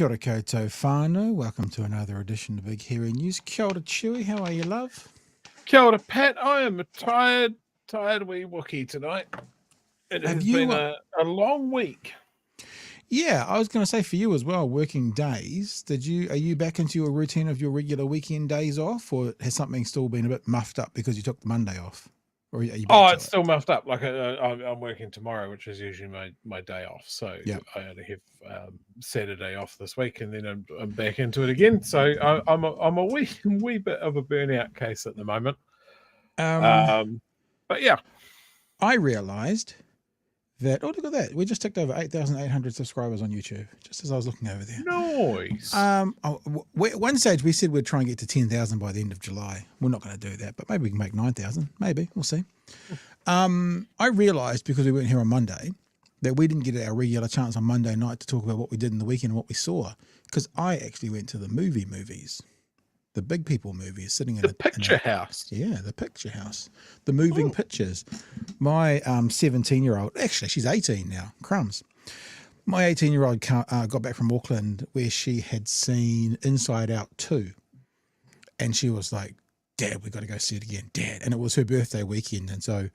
Kia ora koutou whānau. Welcome to another edition of Big Hairy News. Kia ora Chewy, how are you, love? Kia ora, Pat. I am a tired wee Wookie tonight. It has been a long week. Yeah, I was going to say for you as well, working days. Are you back into your routine of your regular weekend days off, or has something still been a bit muffed up because you took the Monday off? Or are you back to it's still muffed up. Like I'm working tomorrow, which is usually my day off. So Yep. I only have Saturday off this week, and then I'm back into it again. So I'm a wee bit of a burnout case at the moment. But yeah, I realised that, oh, look at that. We just ticked over 8,800 subscribers on YouTube, just as I was looking over there. Nice. At one stage, we said we'd try and get to 10,000 by the end of July. We're not going to do that, but maybe we can make 9,000. Maybe. We'll see. I realised, because we weren't here on Monday, that we didn't get our regular chance on Monday night to talk about what we did in the weekend and what we saw, because I actually went to the movies. The big people movies, sitting in the picture house. Yeah, the picture house. The moving pictures. My 17-year-old, actually, she's 18 now, crumbs. My 18-year-old got back from Auckland, where she had seen Inside Out 2. And she was like, Dad, we've got to go see it again, Dad. And it was her birthday weekend. And so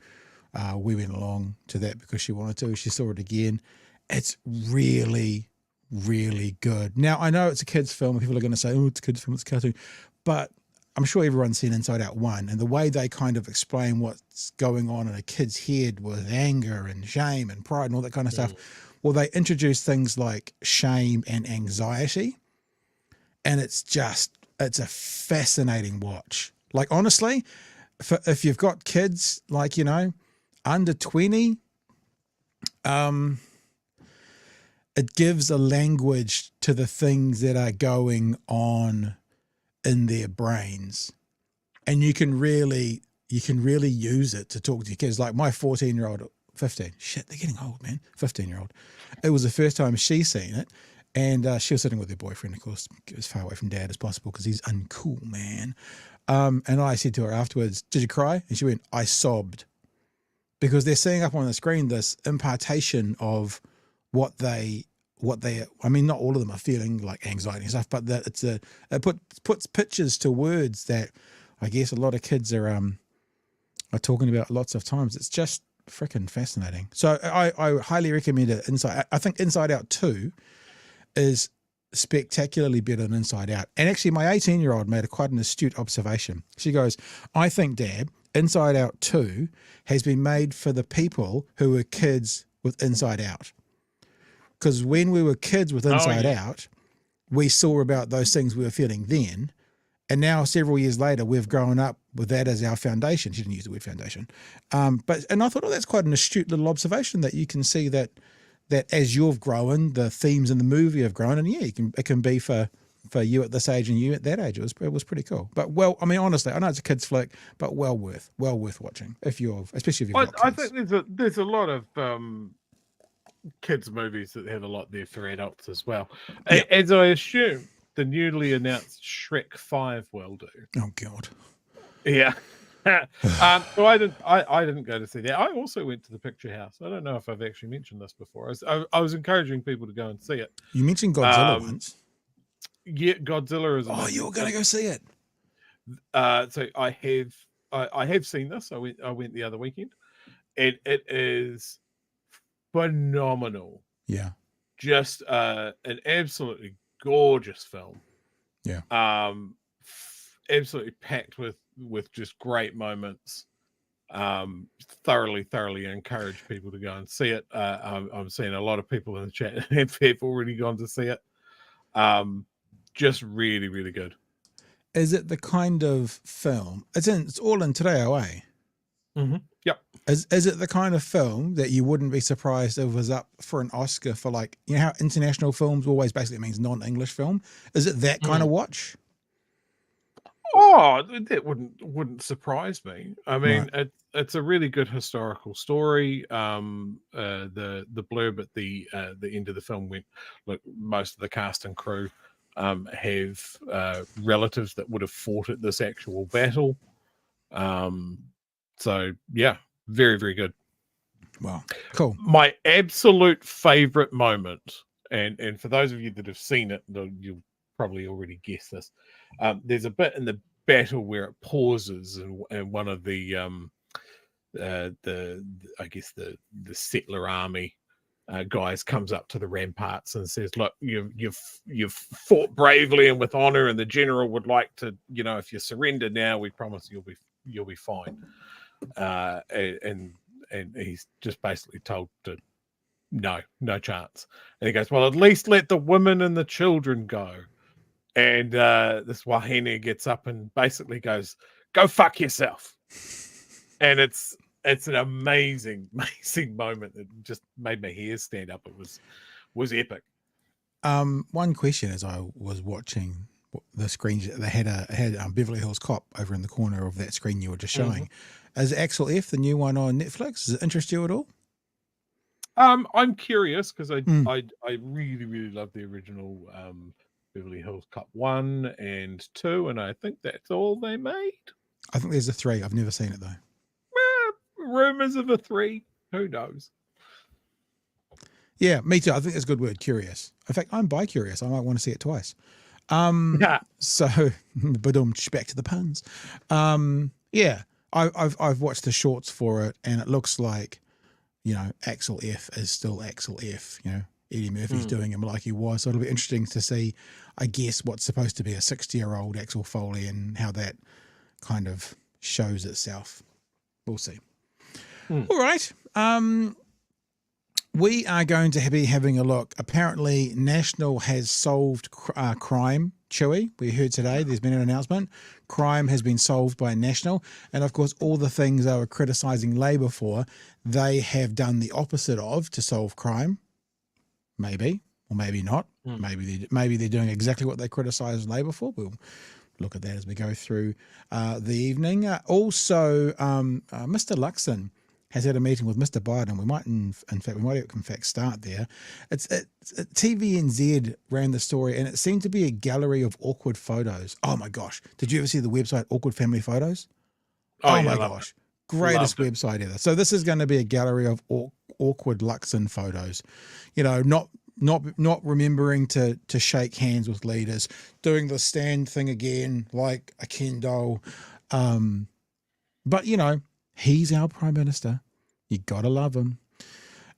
we went along to that because she wanted to. She saw it again. It's really, really good. Now, I know it's a kid's film, and people are going to say, oh, it's a kid's film, it's a cartoon. But I'm sure everyone's seen Inside Out 1, and the way they kind of explain what's going on in a kid's head with anger and shame and pride and all that kind of stuff. Well, they introduce things like shame and anxiety, and it's a fascinating watch. Like, honestly, if you've got kids, like, under 20, it gives a language to the things that are going on in their brains, and you can really use it to talk to your kids. Like my 14-year-old, 15, shit, they're getting old, man. 15-year-old. It was the first time she's seen it, and she was sitting with her boyfriend, of course, as far away from Dad as possible because he's uncool, man. And I said to her afterwards, "Did you cry?" And she went, "I sobbed," because they're seeing up on the screen this impartation of what they, I mean, not all of them are feeling like anxiety and stuff, but that it puts pictures to words that I guess a lot of kids are talking about lots of times. It's just freaking fascinating. So I highly recommend it. I think Inside Out 2 is spectacularly better than Inside Out. And actually my 18-year-old made quite an astute observation. She goes, "I think, Dad, Inside Out 2 has been made for the people who were kids with Inside Out. Because when we were kids with Inside Out, we saw about those things we were feeling then. And now, several years later, we've grown up with that as our foundation." She didn't use the word foundation. And I thought, that's quite an astute little observation, that you can see that as you've grown, the themes in the movie have grown. And yeah, it can be for you at this age and you at that age. It was pretty cool. But honestly, I know it's a kid's flick, but well worth watching especially if you've got kids. I think there's a lot of kids movies that have a lot there for adults as well. Yep. As I assume the newly announced Shrek 5 will do. Oh God. Yeah. So I didn't go to see that. I also went to the Picture House. I don't know if I've actually mentioned this before. I was encouraging people to go and see it. You mentioned Godzilla once. Yeah, Godzilla is. Oh, you were going to go see it. So I have seen this. I went the other weekend, and it is phenomenal. Yeah. Just an absolutely gorgeous film. Yeah. Absolutely packed with just great moments. Thoroughly encourage people to go and see it. I'm seeing a lot of people in the chat have already gone to see it. Just really, really good. Is it the kind of film? It's all in Te Reo, eh? Mm-hmm. Yep. Is it the kind of film that you wouldn't be surprised if it was up for an Oscar for, like, you know how international films always basically means non-English film? Is it that kind of watch? Oh, that wouldn't surprise me. I mean, right. It's a really good historical story. The blurb at the end of the film went, look, most of the cast and crew have relatives that would have fought at this actual battle. So yeah, very, very good. Wow, cool. My absolute favorite moment And for those of you that have seen it, you'll probably already guess this. There's a bit in the battle where it pauses, and one of the I guess the settler army guys comes up to the ramparts and says, "Look, you've fought bravely and with honor, and the general would like to, if you surrender now, we promise you'll be fine." And he's just basically told to no chance. And he goes, "Well, at least let the women and the children go." And this Wahine gets up and basically goes, "Go fuck yourself." And it's an amazing moment. It just made my hair stand up. It was epic. One question as I was watching the screen, they had Beverly Hills Cop over in the corner of that screen you were just showing. Is Axel F, the new one on Netflix, does it interest you at all? I'm curious because I really, really love the original Beverly Hills Cop 1 and 2, and I think that's all they made. I think there's a 3. I've never seen it though. Rumors of a 3. Who knows? Yeah, me too. I think it's a good word, curious. In fact, I'm bi-curious. I might want to see it twice. So, back to the puns. Yeah, I've watched the shorts for it, and it looks like, Axel F is still Axel F. Eddie Murphy's doing him like he was. So it'll be interesting to see, I guess, what's supposed to be a 60-year-old Axel Foley and how that kind of shows itself. We'll see. All right. We are going to be having a look. Apparently, National has solved crime. Chewy, we heard today, there's been an announcement. Crime has been solved by National. And of course, all the things they were criticising Labour for, they have done the opposite of to solve crime. Maybe, or maybe not. Maybe they're doing exactly what they criticised Labour for. We'll look at that as we go through the evening. Also, Mr. Luxon has had a meeting with Mr. Biden. We might in fact start there. It's TVNZ ran the story, and it seemed to be a gallery of awkward photos. Oh my gosh. Did you ever see the website Awkward Family Photos? Oh my gosh. Greatest website ever. So this is going to be a gallery of awkward Luxon photos. Not remembering to shake hands with leaders, doing the stand thing again like a Ken doll. But he's our Prime Minister. You got to love him.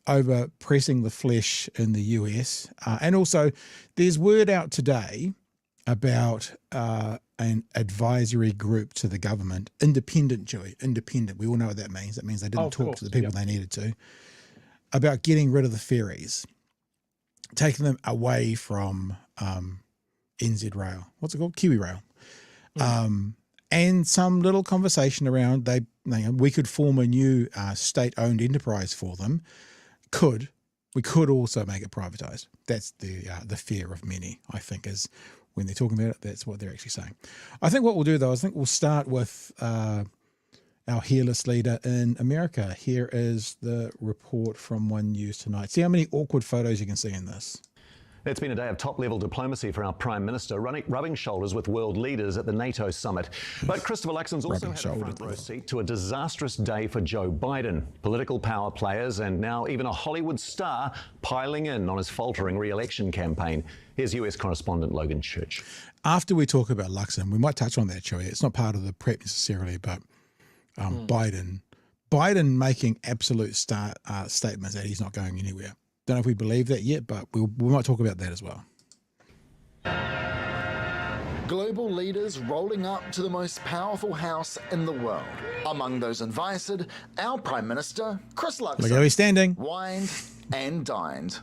Over pressing the flesh in the US. And also, there's word out today about an advisory group to the government. Independent, Joey. Independent. We all know what that means. That means they didn't talk to the people they needed to. About getting rid of the ferries. Taking them away from NZ Rail. What's it called? Kiwi Rail. And some little conversation around we could form a new state-owned enterprise for them. We could also make it privatised. That's the fear of many, I think, is when they're talking about it, that's what they're actually saying. I think what we'll do, though, we'll start with our hairless leader in America. Here is the report from One News tonight. See how many awkward photos you can see in this. It's been a day of top-level diplomacy for our Prime Minister, rubbing shoulders with world leaders at the NATO summit. But Christopher Luxon's also had a front-row seat to a disastrous day for Joe Biden. Political power players and now even a Hollywood star piling in on his faltering re-election campaign. Here's US correspondent Logan Church. After we talk about Luxon, we might touch on that, Chewy. It's not part of the prep necessarily, but Biden making absolute statements that he's not going anywhere. Don't know if we believe that yet, but we might talk about that as well. Global leaders rolling up to the most powerful house in the world. Among those invited, our Prime Minister, Chris Luxon. Look how he's standing. Wined and dined.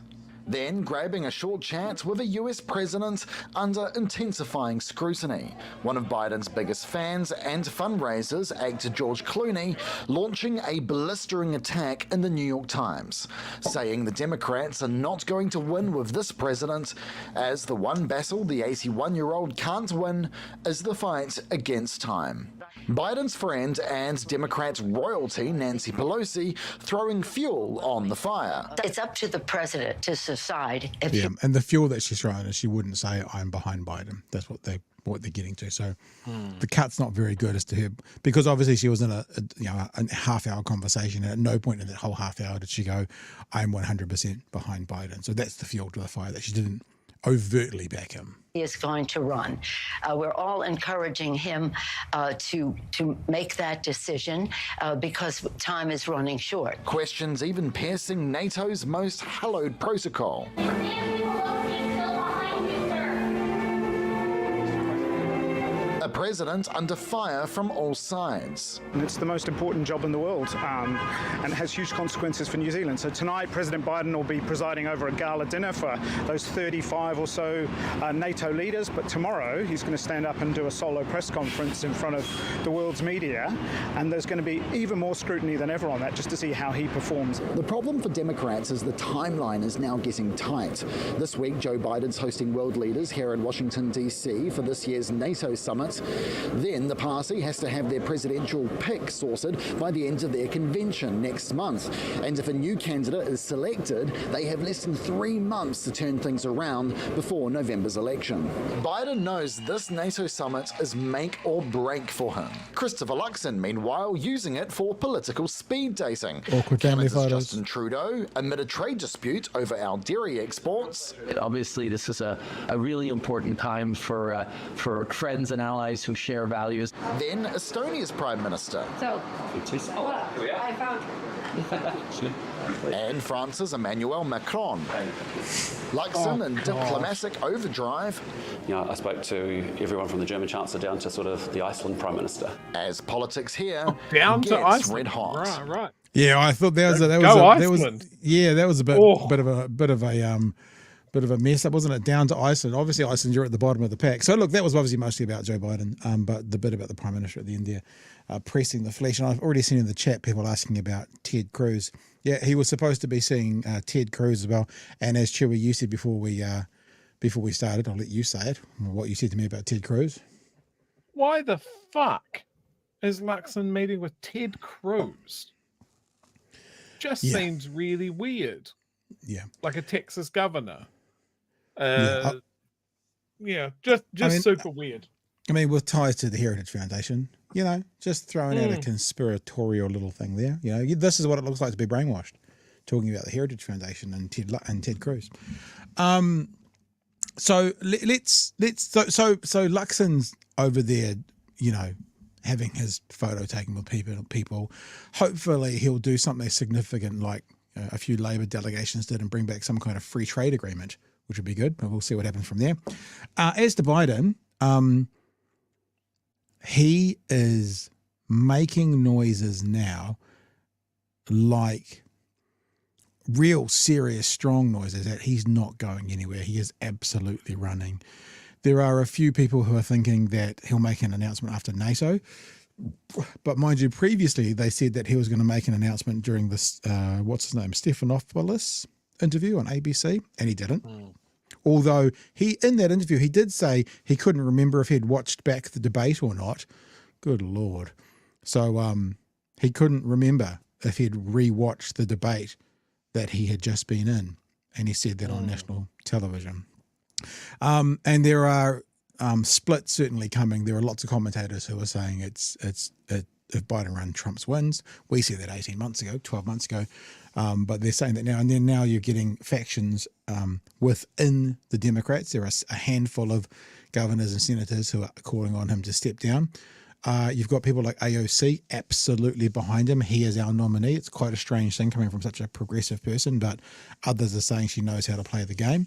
Then grabbing a short chat with a US president under intensifying scrutiny. One of Biden's biggest fans and fundraisers, actor George Clooney, launching a blistering attack in the New York Times, saying the Democrats are not going to win with this president, as the one battle the 81-year-old can't win is the fight against time. Biden's friend and Democrats royalty, Nancy Pelosi, throwing fuel on the fire. It's up to the president to decide if Yeah, and the fuel that she's throwing is she wouldn't say I'm behind Biden. That's what they're getting to. So the cut's not very good as to her, because obviously she was in a half-hour conversation, and at no point in that whole half hour did she go, I'm 100% behind Biden. So that's the fuel to the fire, that she didn't overtly back him. he is going to run. We're all encouraging him to make that decision because time is running short. Questions even piercing NATO's most hallowed protocol. A president under fire from all sides. It's the most important job in the world and it has huge consequences for New Zealand. So tonight President Biden will be presiding over a gala dinner for those 35 or so NATO leaders, but tomorrow he's going to stand up and do a solo press conference in front of the world's media, and there's going to be even more scrutiny than ever on that, just to see how he performs. The problem for Democrats is the timeline is now getting tight. This week Joe Biden's hosting world leaders here in Washington DC for this year's NATO summit. Then the party has to have their presidential pick sorted by the end of their convention next month. And if a new candidate is selected, they have less than 3 months to turn things around before November's election. Biden knows this NATO summit is make or break for him. Christopher Luxon, meanwhile, using it for political speed dating. Awkward family Canada's photos. Justin Trudeau, amid a trade dispute over our dairy exports. Obviously, this is a really important time for friends and allies who share values. Then Estonia's Prime Minister. So, I found And France's Emmanuel Macron. Luxon in diplomatic overdrive. I spoke to everyone from the German Chancellor down to sort of the Iceland Prime Minister. As politics here Down gets to Iceland. red hot. Right. Yeah, I thought that was a bit of a mess up, wasn't it? Down to Iceland. Obviously, Iceland, you're at the bottom of the pack. So look, that was obviously mostly about Joe Biden, but the bit about the Prime Minister at the end there, pressing the flesh. And I've already seen in the chat people asking about Ted Cruz. Yeah, he was supposed to be seeing Ted Cruz as well. And as Chewie, you said before we started, I'll let you say it. What you said to me about Ted Cruz. Why the fuck is Luxon meeting with Ted Cruz? Just seems really weird. Yeah, like a Texas governor. I mean, Super weird. I mean, with ties to the Heritage Foundation, just throwing out a conspiratorial little thing there. This is what it looks like to be brainwashed, talking about the Heritage Foundation and Ted Cruz. So Luxon's over there, having his photo taken with people. Hopefully, he'll do something significant like a few Labor delegations did and bring back some kind of free trade agreement, which would be good, but we'll see what happens from there. As to Biden, he is making noises now like real serious, strong noises that he's not going anywhere. He is absolutely running. There are a few people who are thinking that he'll make an announcement after NATO. But mind you, previously they said that he was going to make an announcement during this, Stephanopoulos interview on ABC, and he didn't. Although in that interview, he did say he couldn't remember if he'd watched back the debate or not. Good Lord. So he couldn't remember if he'd rewatched the debate that he had just been in, and he said that on national television. And there are splits certainly coming. There are lots of commentators who are saying if Biden runs, Trump wins. We said that 18 months ago, 12 months ago, but they're saying that now. And then now you're getting factions within the Democrats. There are a handful of governors and senators who are calling on him to step down. You've got people like AOC absolutely behind him. He is our nominee. It's quite a strange thing coming from such a progressive person, but others are saying she knows how to play the game.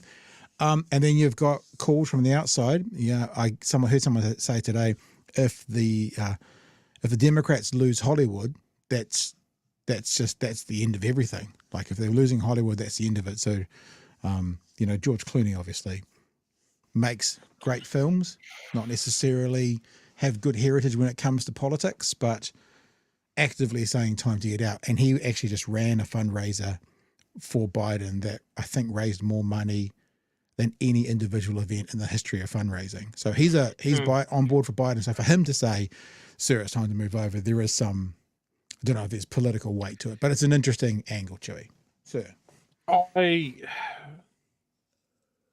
And then you've got calls from the outside. I heard someone say today, if the Democrats lose Hollywood, that's the end of everything. Like if they're losing Hollywood, that's the end of it. So, George Clooney obviously makes great films, not necessarily have good heritage when it comes to politics, but actively saying time to get out. And he actually just ran a fundraiser for Biden that I think raised more money than any individual event in the history of fundraising. So he's on board for Biden. So for him to say, sir, it's time to move over, there is some, I don't know if there's political weight to it, but it's an interesting angle, Chewy. Sir.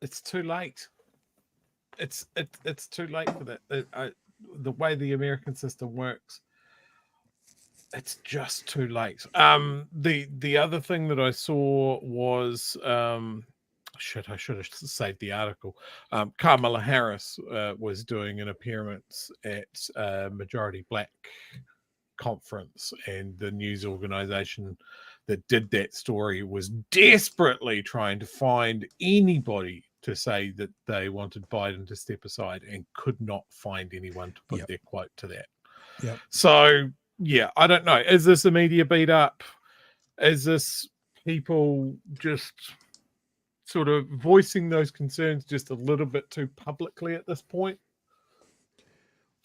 It's too late. It's too late for that. The way the American system works, it's just too late. The other thing that I saw was I should have saved the article. Kamala Harris was doing an appearance at a majority black conference, and the news organization that did that story was desperately trying to find anybody to say that they wanted Biden to step aside, and could not find anyone to put their quote to that. Yep. So, yeah, I don't know. Is this a media beat up? Is this people just sort of voicing those concerns just a little bit too publicly at this point?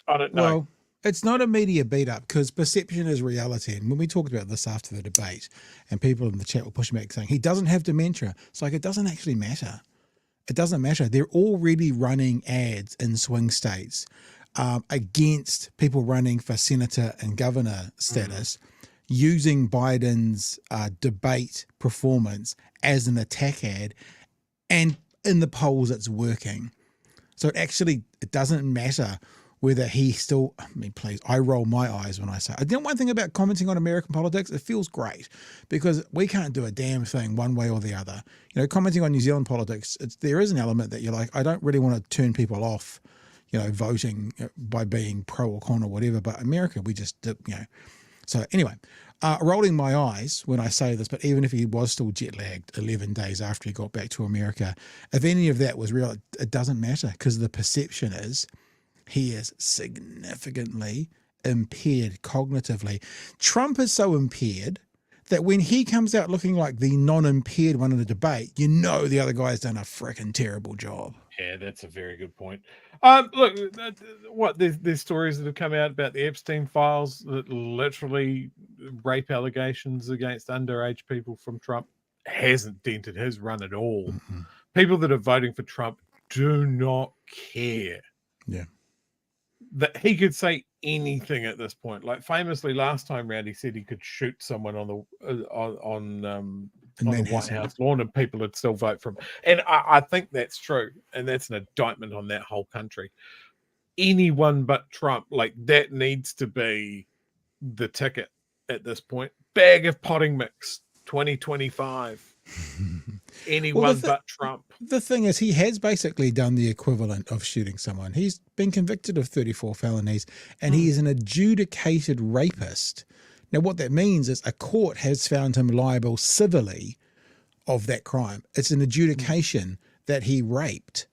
I don't know. Well, it's not a media beat up because perception is reality. And when we talked about this after the debate, and people in the chat were pushing back saying he doesn't have dementia, it's like, it doesn't actually matter. It doesn't matter. They're already running ads in swing states against people running for senator and governor status, using Biden's debate performance as an attack ad, and in the polls it's working. So it doesn't matter whether he still, I mean, please, I roll my eyes when I say, I didn't one thing about commenting on American politics, it feels great because we can't do a damn thing one way or the other. You know, commenting on New Zealand politics, there is an element that you're like, I don't really want to turn people off, you know, voting by being pro or con or whatever, but America, we just, you know. So anyway, rolling my eyes when I say this, but even if he was still jet lagged 11 days after he got back to America, if any of that was real, it doesn't matter because the perception is, he is significantly impaired cognitively. Trump is so impaired that when he comes out looking like the non-impaired one in a debate, you know the other guy's done a freaking terrible job. Yeah, that's a very good point. Look, there's stories that have come out about the Epstein files, that literally rape allegations against underage people from Trump hasn't dented his run at all. Mm-hmm. People that are voting for Trump do not care. Yeah. That he could say anything at this point. Like famously, last time round, he said he could shoot someone on the White House lawn, and people would still vote for him. And I think that's true, and that's an indictment on that whole country. Anyone but Trump, like that, needs to be the ticket at this point. Bag of potting mix, 2025. Anyone but Trump. The thing is, he has basically done the equivalent of shooting someone. He's been convicted of 34 felonies, and he is an adjudicated rapist. Now, what that means is a court has found him liable civilly of that crime. It's an adjudication that he raped,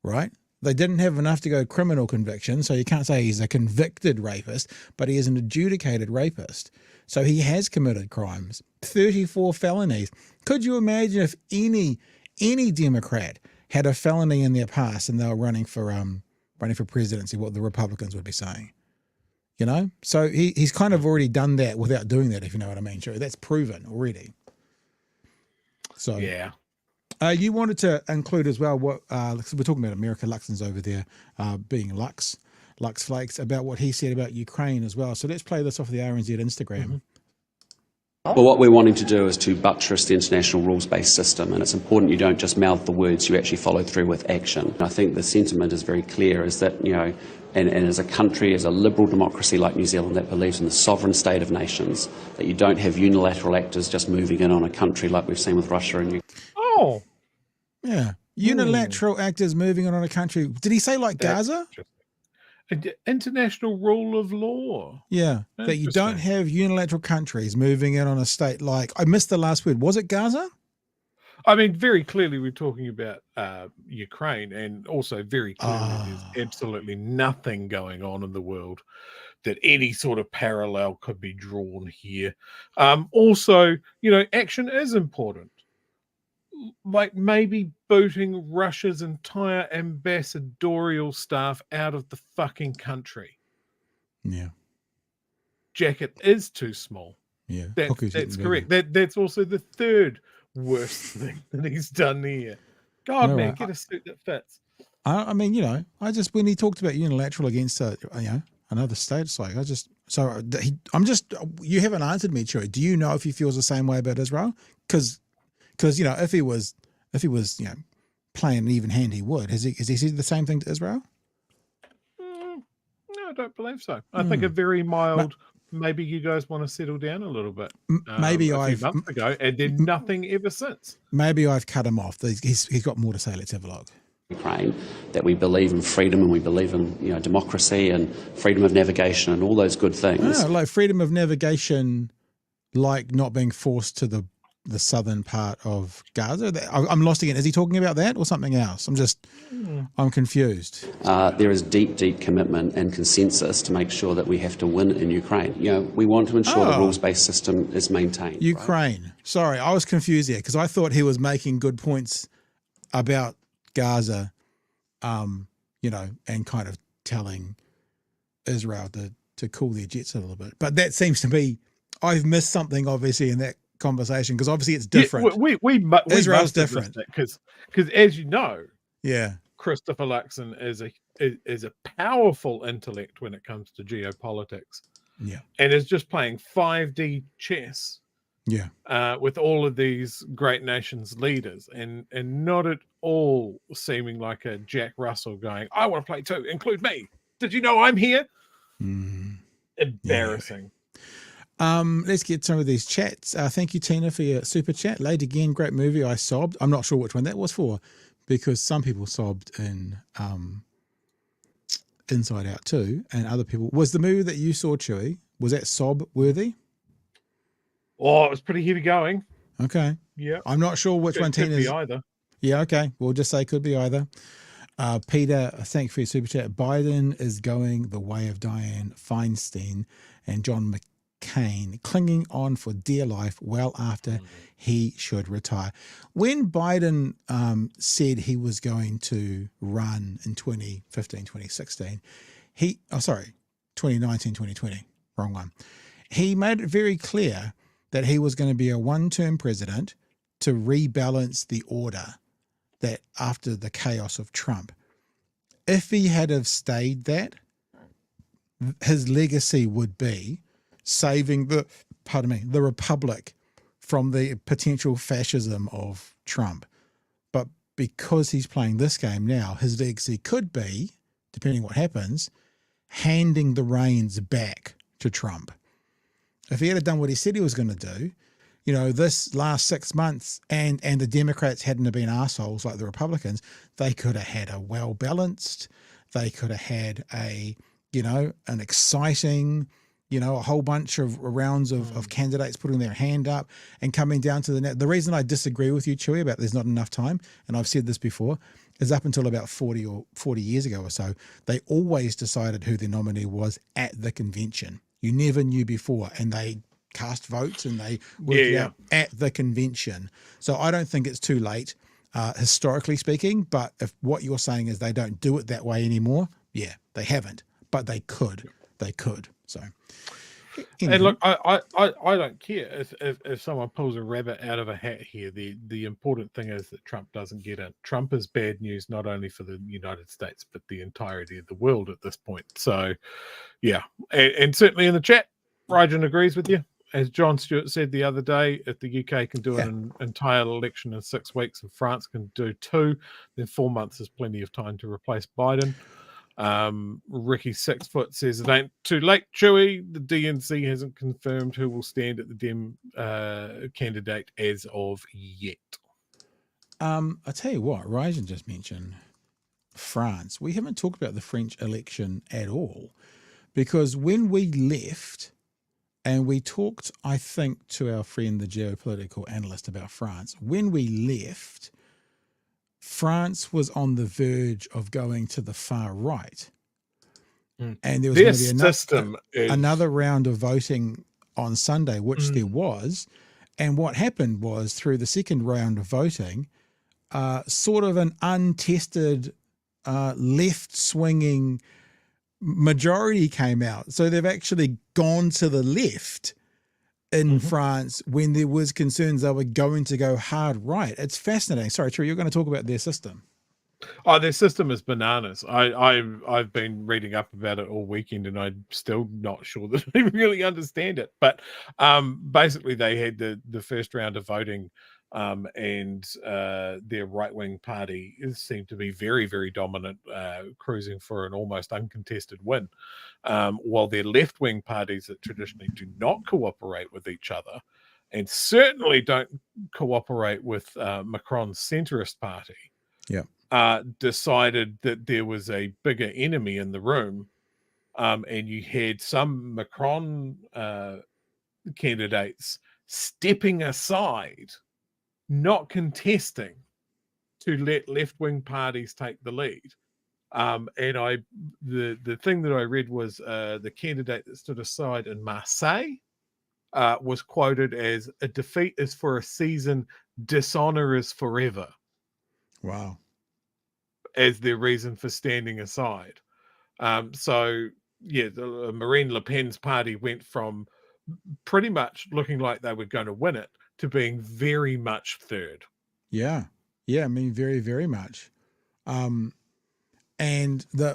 right? They didn't have enough to go criminal conviction, so you can't say he's a convicted rapist, but he is an adjudicated rapist. So he has committed crimes, 34 felonies. Could you imagine if any Democrat had a felony in their past and they were running for presidency, what the Republicans would be saying? You know? So he's kind of already done that without doing that, if you know what I mean. Sure, that's proven already. So yeah. You wanted to include as well what we're talking about America. Luxon's over there being Lux Flakes, about what he said about Ukraine as well. So let's play this off the RNZ Instagram. Mm-hmm. Well, what we're wanting to do is to buttress the international rules-based system, and it's important you don't just mouth the words, you actually follow through with action. I think the sentiment is very clear, is that, you know, and as a country, as a liberal democracy like New Zealand that believes in the sovereign state of nations, that you don't have unilateral actors just moving in on a country like we've seen with Russia and Ukraine. Oh. Yeah. Unilateral actors moving on a country. Did he say like Gaza? International rule of law. Yeah, that you don't have unilateral countries moving in on a state like, I missed the last word. Was it Gaza? I mean, very clearly we're talking about Ukraine, and also very clearly there's absolutely nothing going on in the world that any sort of parallel could be drawn here. Also, you know, action is important. Like maybe booting Russia's entire ambassadorial staff out of the fucking country. Yeah. Jacket is too small. Yeah. That's correct. That's also the third worst thing that he's done here. God, All man, right. get a suit that fits. I mean, when he talked about unilateral against another state, it's like you haven't answered me, Chewy. Do you know if he feels the same way about Israel? Because if he was playing an even hand, he would. Has he said the same thing to Israel? No, I don't believe so. I think a very mild. Maybe you guys want to settle down a little bit. Maybe a few months ago, and then nothing ever since. Maybe I've cut him off. He's got more to say. Let's have a look. Ukraine, that we believe in freedom and we believe in democracy and freedom of navigation and all those good things. No, like freedom of navigation, like not being forced to the southern part of Gaza. I'm lost again. Is he talking about that or something else? I'm confused. There is deep commitment and consensus to make sure that we have to win in Ukraine. We want to ensure the rules-based system is maintained. Ukraine. Right? Sorry, I was confused here because I thought he was making good points about Gaza, and kind of telling Israel to cool their jets a little bit. But that seems to be, I've missed something obviously in that conversation because obviously it's different. Yeah, we Israel's different because as you know, Christopher Luxon is a powerful intellect when it comes to geopolitics. Yeah, and is just playing 5D chess. Yeah, with all of these great nations leaders, and not at all seeming like a Jack Russell going, "I want to play too. Include me. Did you know I'm here?" Embarrassing. Yeah. Let's get some of these chats. Thank you, Tina, for your super chat. Late again, great movie. I sobbed. I'm not sure which one that was for, because some people sobbed in Inside Out too, and other people. Was the movie that you saw, Chewy, was that sob worthy? Oh, it was pretty heavy going. Okay. Yeah. I'm not sure which one Tina's. Could be either. Yeah, okay. We'll just say could be either. Peter, thank you for your super chat. Biden is going the way of Dianne Feinstein and John McCain, clinging on for dear life well after he should retire. When Biden said he was going to run in 2015, 2016, 2019, 2020, wrong one. He made it very clear that he was going to be a one-term president to rebalance the order that after the chaos of Trump. If he had have stayed that, his legacy would be saving the republic from the potential fascism of Trump. But because he's playing this game now, his legacy could be, depending on what happens, handing the reins back to Trump. If he had done what he said he was going to do, this last 6 months and the Democrats hadn't been assholes like the Republicans, they could have had a well-balanced, they could have had an exciting, a whole bunch of rounds of candidates putting their hand up and coming down to the net. The reason I disagree with you, Chewy, about there's not enough time, and I've said this before, is up until about 40 years ago or so, they always decided who their nominee was at the convention. You never knew before, and they cast votes and they worked it out at the convention. So I don't think it's too late, historically speaking, but if what you're saying is they don't do it that way anymore, they haven't, but they could. They could. So, and look, I don't care if someone pulls a rabbit out of a hat here. The important thing is that Trump doesn't get in. Trump is bad news not only for the United States but the entirety of the world at this point. So, yeah, and certainly in the chat, Rygen agrees with you. As John Stewart said the other day, if the UK can do an entire election in 6 weeks and France can do 2, then 4 months is plenty of time to replace Biden. Ricky 6 Foot says it ain't too late, Chewy. The DNC hasn't confirmed who will stand at the Dem candidate as of yet. I tell you what, Ryzen just mentioned France. We haven't talked about the French election at all, because when we left and we talked, I think, to our friend, the geopolitical analyst, about France, when we left, France was on the verge of going to the far right. And there was going to be another round of voting on Sunday, which there was. And what happened was, through the second round of voting, sort of an untested left-swinging majority came out. So they've actually gone to the left in France when there was concerns they were going to go hard right. It's fascinating. Sorry, True, you're going to talk about their system. Oh, their system is bananas. I've been reading up about it all weekend, and I'm still not sure that I really understand it. But basically, they had the first round of voting, and their right-wing party seemed to be very, very dominant, cruising for an almost uncontested win, while their left-wing parties that traditionally do not cooperate with each other, and certainly don't cooperate with Macron's centrist party, decided that there was a bigger enemy in the room, and you had some Macron candidates stepping aside, not contesting, to let left-wing parties take the lead. And the thing that I read was the candidate that stood aside in Marseille was quoted as, "A defeat is for a season, dishonor is forever." Wow. As their reason for standing aside. So, yeah, Marine Le Pen's party went from pretty much looking like they were going to win it to being very much third. Yeah. Yeah, I mean, very, very much. And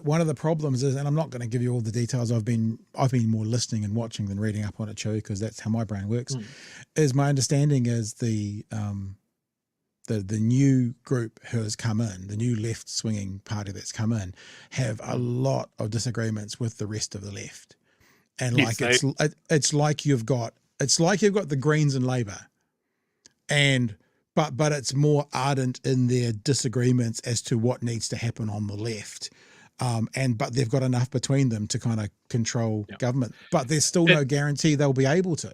one of the problems is, and I'm not going to give you all the details, I've been more listening and watching than reading up on it, too, because that's how my brain works, is my understanding is the new group who has come in, the new left swinging party that's come in, have a lot of disagreements with the rest of the left. And Yes, it's like you've got the Greens and Labour, and but it's more ardent in their disagreements as to what needs to happen on the left. But they've got enough between them to kind of control government. But there's still no guarantee they'll be able to.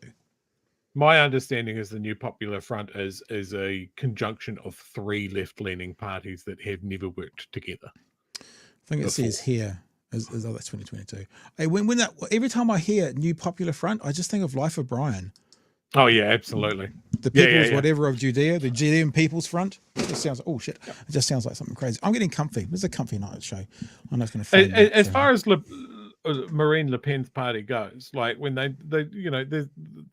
My understanding is the New Popular Front is a conjunction of three left-leaning parties that have never worked together. I think it says here, that's 2022. Hey, when that, every time I hear New Popular Front, I just think of Life of Brian. Oh yeah, absolutely. The People's whatever of Judea, the Judean People's Front. It just sounds, oh shit, it just sounds like something crazy. I'm getting comfy. This is a comfy night show. I'm not going to. As far as Marine Le Pen's party goes, like when they they're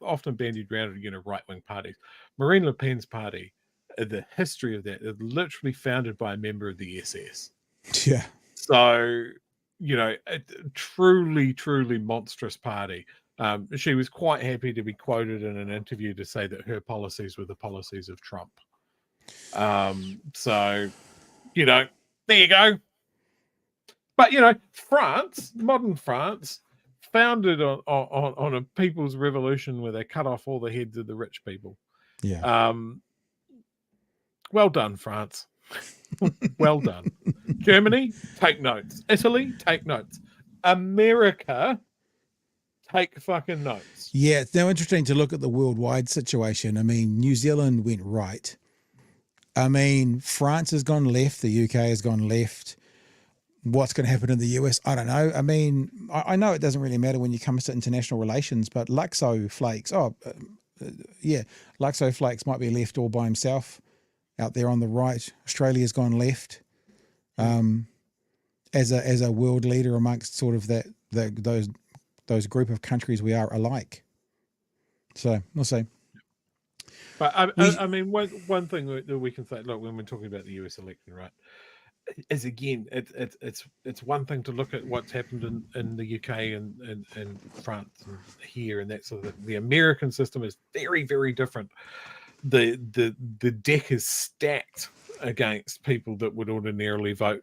often bandied around right-wing parties. Marine Le Pen's party, the history of that is literally founded by a member of the SS. Yeah. So a truly monstrous party. She was quite happy to be quoted in an interview to say that her policies were the policies of Trump. So there you go. But France, modern France, founded on a people's revolution where they cut off all the heads of the rich people. Yeah. Well done, France. Well done. Germany, take notes. Italy, take notes. America, take fucking notes. Yeah, it's now interesting to look at the worldwide situation. I mean, New Zealand went right. I mean, France has gone left. The UK has gone left. What's going to happen in the US? I don't know. I mean, I know it doesn't really matter when you come to international relations, but Luxon Flakes, Luxon Flakes might be left all by himself out there on the right. Australia's gone left as a world leader amongst sort of those group of countries we are alike. So we'll see. But I mean, one thing that we can say, look, when we're talking about the US election, right, is again, it's one thing to look at what's happened in the UK and France and here and that sort of thing. The American system is very, very different. The deck is stacked against people that would ordinarily vote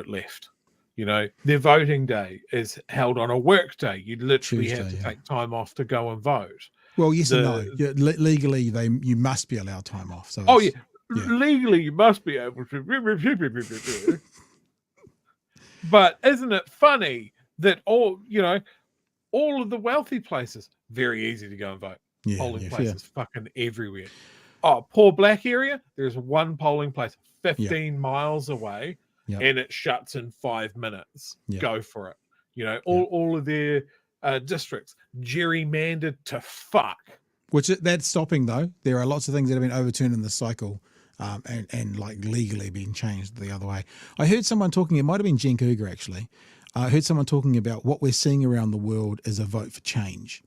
left. Their voting day is held on a work day. You literally have to take time off to go and vote. Well, yes and no. Legally, you must be allowed time off. So legally you must be able to. But isn't it funny that all of the wealthy places, very easy to go and vote. Polling places fucking everywhere. Oh, poor black area, there's one polling place 15 miles away, and it shuts in 5 minutes. Go for it. All of their districts gerrymandered to fuck. Which that's stopping though. There are lots of things that have been overturned in the cycle, and like legally being changed the other way. I heard someone talking. It might have been Jen Cougar actually. I heard someone talking about what we're seeing around the world is a vote for change.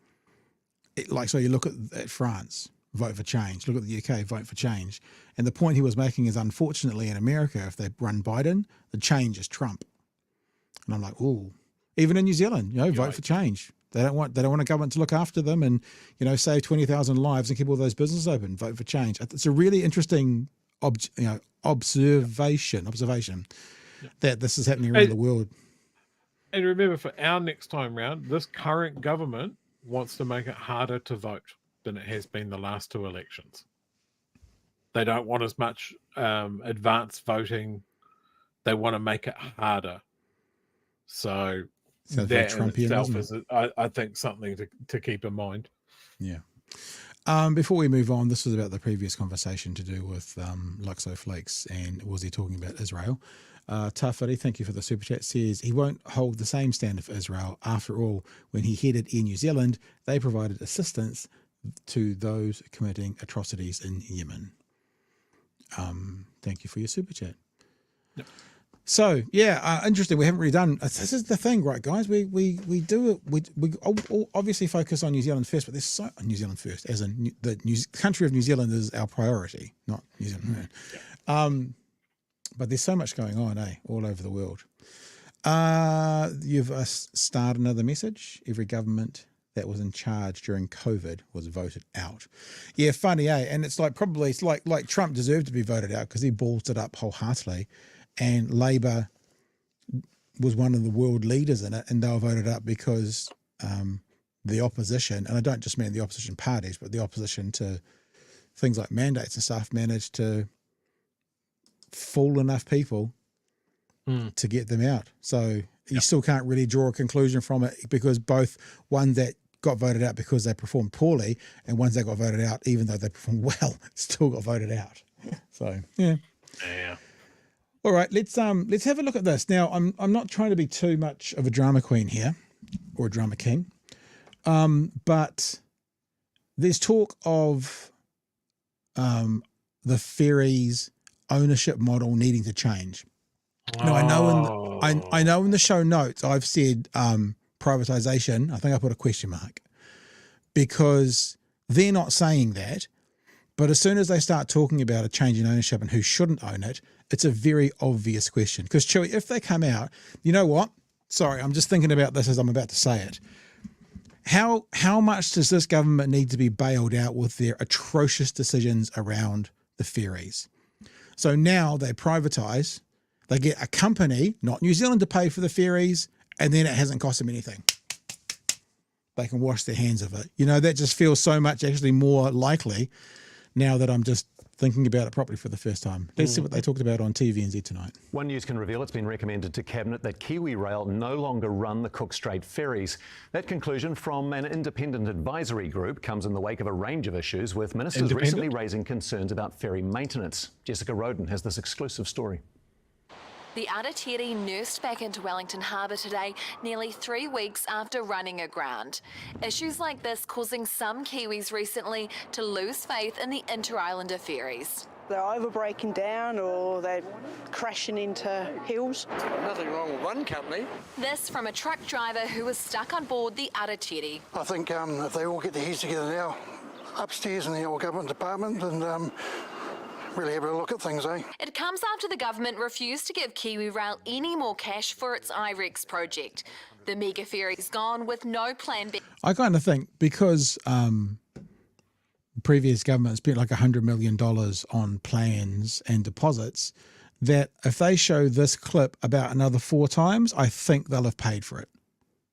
so you look at France, vote for change. Look at the UK, vote for change. And the point he was making is, unfortunately, in America, if they run Biden, the change is Trump. And I'm like, ooh. Even in New Zealand, vote for change. They don't want a government to look after them and, save 20,000 lives and keep all those businesses open. Vote for change. It's a really interesting observation that this is happening around the world. And remember, for our next time round, this current government wants to make it harder to vote than it has been the last 2 elections. They don't want as much advanced voting. They want to make it harder. So that in itself is, I think, something to keep in mind. Yeah. Before we move on, this was about the previous conversation to do with Luxon Flakes, and was he talking about Israel? Tafari, thank you for the super chat, says he won't hold the same standard for Israel. After all, when he headed Air New Zealand, they provided assistance to those committing atrocities in Yemen. Thank you for your super chat. Yep. So yeah, interesting. We haven't really done. This is the thing, right, guys? We do it. We obviously focus on New Zealand first, but there's so New Zealand first, as in the country of New Zealand is our priority, not New Zealand. Yeah. But there's so much going on, all over the world. You've starred another message. Every government that was in charge during COVID was voted out. Yeah, funny, And it's like Trump deserved to be voted out because he ballsed it up wholeheartedly. And Labor was one of the world leaders in it, and they were voted up because the opposition, and I don't just mean the opposition parties, but the opposition to things like mandates and stuff, managed to fool enough people to get them out. So you still can't really draw a conclusion from it, because both ones that got voted out because they performed poorly and ones that got voted out even though they performed well still got voted out. So yeah. All right, let's have a look at this. Now, I'm not trying to be too much of a drama queen here, or a drama king, but there's talk of the Ferries ownership model needing to change. Now, I know in the show notes I've said privatisation. I think I put a question mark, because they're not saying that. But as soon as they start talking about a change in ownership and who shouldn't own it, it's a very obvious question. Because, Chewy, if they come out, you know what? Sorry, I'm just thinking about this as I'm about to say it. How much does this government need to be bailed out with their atrocious decisions around the ferries? So now they privatise, they get a company, not New Zealand, to pay for the ferries, and then it hasn't cost them anything. They can wash their hands of it. That just feels so much actually more likely now that I'm just thinking about it properly for the first time. Let's see what they talked about on TVNZ tonight. One News can reveal it's been recommended to Cabinet that Kiwi Rail no longer run the Cook Strait ferries. That conclusion from an independent advisory group comes in the wake of a range of issues, with ministers recently raising concerns about ferry maintenance. Jessica Roden has this exclusive story. The Aratiri nursed back into Wellington Harbour today, nearly 3 weeks after running aground. Issues like this causing some Kiwis recently to lose faith in the inter-islander ferries. They're over breaking down, or they're crashing into hills. Nothing wrong with one company. This from a truck driver who was stuck on board the Aratiri. I think if they all get their heads together now, upstairs in the old government department, and really have a look at things, It comes after the government refused to give Kiwi Rail any more cash for its IREX project. The mega ferry's gone with no plan B. I kind of think because previous government spent like $100 million on plans and deposits, that if they show this clip about another 4 times, I think they'll have paid for it.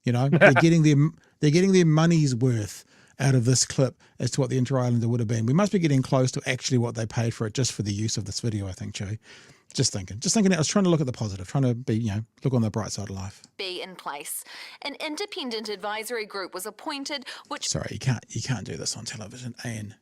They're getting their money's worth out of this clip as to what the Inter-Islander would have been. We must be getting close to actually what they paid for it just for the use of this video, I think, Joe. Just thinking. I was trying to look at the positive, trying to be, look on the bright side of life. Be in place. An independent advisory group was appointed, which... Sorry, you can't do this on television. And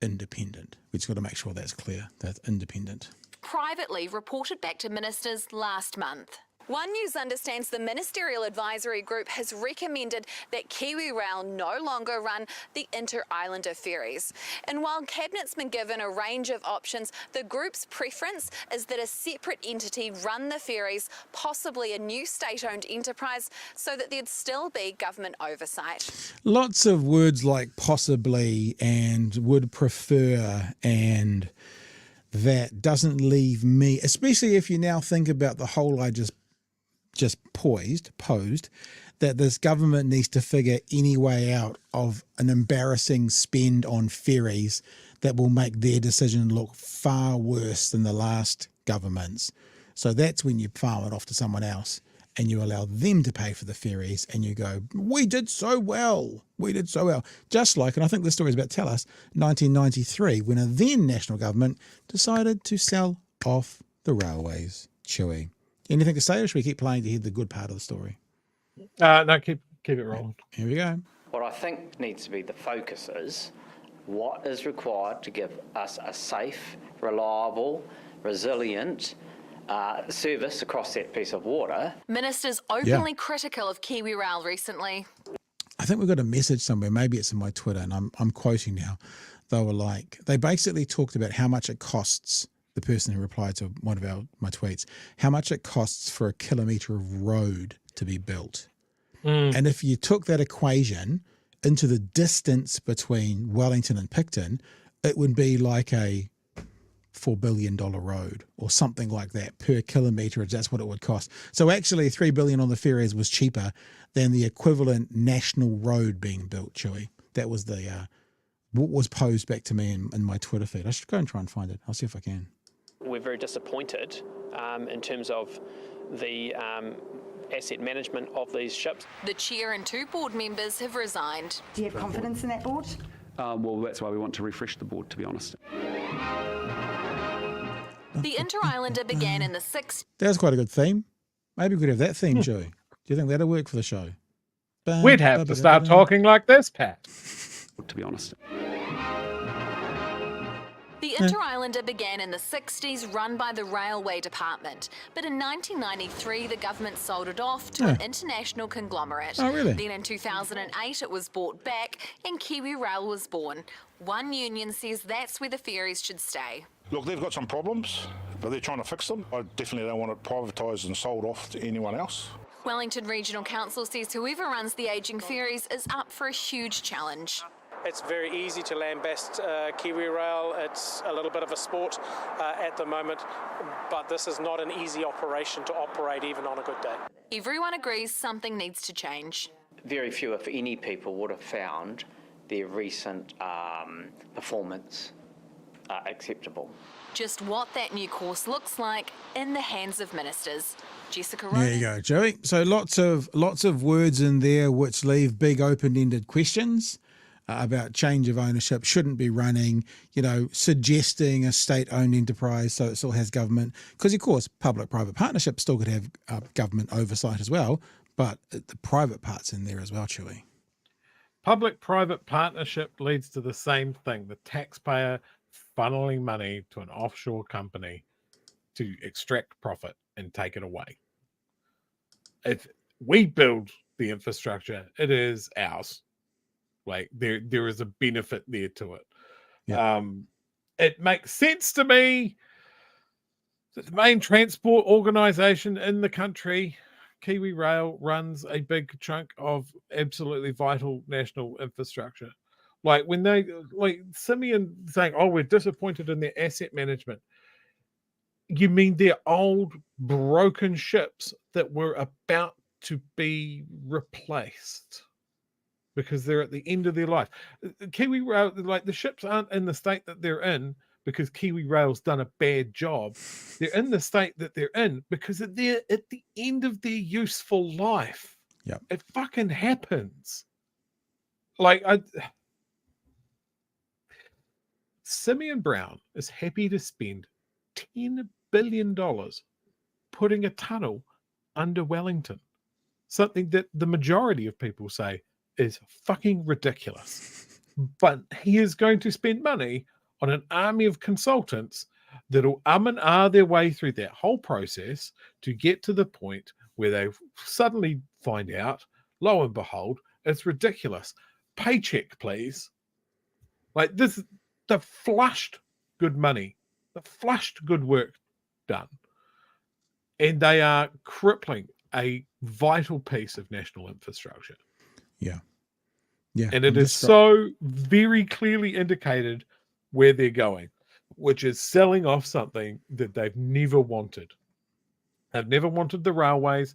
independent. We just got to make sure that's clear. That's independent. Privately reported back to ministers last month. One News understands the Ministerial Advisory Group has recommended that KiwiRail no longer run the Inter-Islander ferries. And while Cabinet's been given a range of options, the group's preference is that a separate entity run the ferries, possibly a new state-owned enterprise, so that there'd still be government oversight. Lots of words like possibly and would prefer, and that doesn't leave me, especially if you now think about the whole I just posed, that this government needs to figure any way out of an embarrassing spend on ferries that will make their decision look far worse than the last government's. So that's when you farm it off to someone else and you allow them to pay for the ferries and you go, we did so well. Just like, and I think this story is about to tell us, 1993, when a then national government decided to sell off the railways. Chewy. Anything to say, or should we keep playing to hear the good part of the story? No, keep it rolling. Here we go. What I think needs to be the focus is what is required to give us a safe, reliable, resilient service across that piece of water. Ministers openly critical of KiwiRail recently. I think we've got a message somewhere. Maybe it's in my Twitter, and I'm quoting now. They basically talked about how much it costs. The person who replied to one of my tweets, how much it costs for a kilometre of road to be built. And if you took that equation into the distance between Wellington and Picton, it would be like a $4 billion road or something like that per kilometre. That's what it would cost. So actually $3 billion on the ferries was cheaper than the equivalent national road being built, Chewy. That was what was posed back to me in my Twitter feed. I should go and try and find it. I'll see if I can. We're very disappointed in terms of the asset management of these ships. The chair and 2 board members have resigned. Do you have confidence in that board? Well, that's why we want to refresh the board, to be honest. The Inter-Islander began in the 60s. That's quite a good theme. Maybe we could have that theme, Joey. Do you think that'll work for the show? We'd have to start talking like this, Pat. To be honest. The Inter-Islander began in the 60s, run by the Railway Department. But in 1993, the government sold it off to an international conglomerate. Oh, really? Then in 2008, it was bought back and KiwiRail was born. One union says that's where the ferries should stay. Look, they've got some problems, but they're trying to fix them. I definitely don't want it privatised and sold off to anyone else. Wellington Regional Council says whoever runs the ageing ferries is up for a huge challenge. It's very easy to lambaste KiwiRail. It's a little bit of a sport at the moment, but this is not an easy operation to operate even on a good day. Everyone agrees something needs to change. Very few, if any, people would have found their recent performance acceptable. Just what that new course looks like in the hands of ministers. Jessica Rowe. There you go, Joey. So lots of words in there which leave big open-ended questions about change of ownership, shouldn't be running, suggesting a state-owned enterprise so it still has government. Because, of course, public-private partnership still could have government oversight as well, but the private part's in there as well, Chewy. Public-private partnership leads to the same thing, the taxpayer funneling money to an offshore company to extract profit and take it away. If we build the infrastructure, it is ours. Like there is a benefit there to it. Yeah. It makes sense to me that the main transport organisation in the country, KiwiRail, runs a big chunk of absolutely vital national infrastructure. Like when Simeon saying, "Oh, we're disappointed in their asset management." You mean they're old, broken ships that were about to be replaced because they're at the end of their life. KiwiRail, like the ships aren't in the state that they're in because KiwiRail's done a bad job. They're in the state that they're in because they're at the end of their useful life. Yeah, it fucking happens. Simeon Brown is happy to spend $10 billion putting a tunnel under Wellington, something that the majority of people say is fucking ridiculous. But he is going to spend money on an army of consultants that'll and ah their way through that whole process to get to the point where they suddenly find out, lo and behold, it's ridiculous. Paycheck, please. Like this, the flushed good money, the flushed good work done. And they are crippling a vital piece of national infrastructure. Yeah. Yeah. And it is so very clearly indicated where they're going, which is selling off something that they've never wanted. They've never wanted the railways.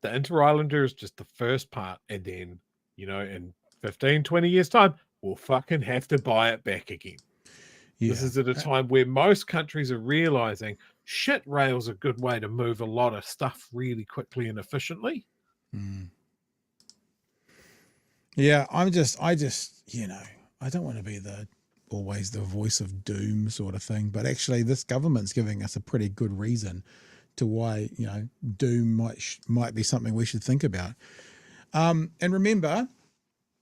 The Inter-Islander is just the first part. And then, in 15, 20 years' time, we'll fucking have to buy it back again. Yeah. This is at a time where most countries are realizing shit, rail's a good way to move a lot of stuff really quickly and efficiently. Mm. Yeah, I just, I don't want to be always the voice of doom sort of thing, but actually this government's giving us a pretty good reason to why, doom might be something we should think about. And remember,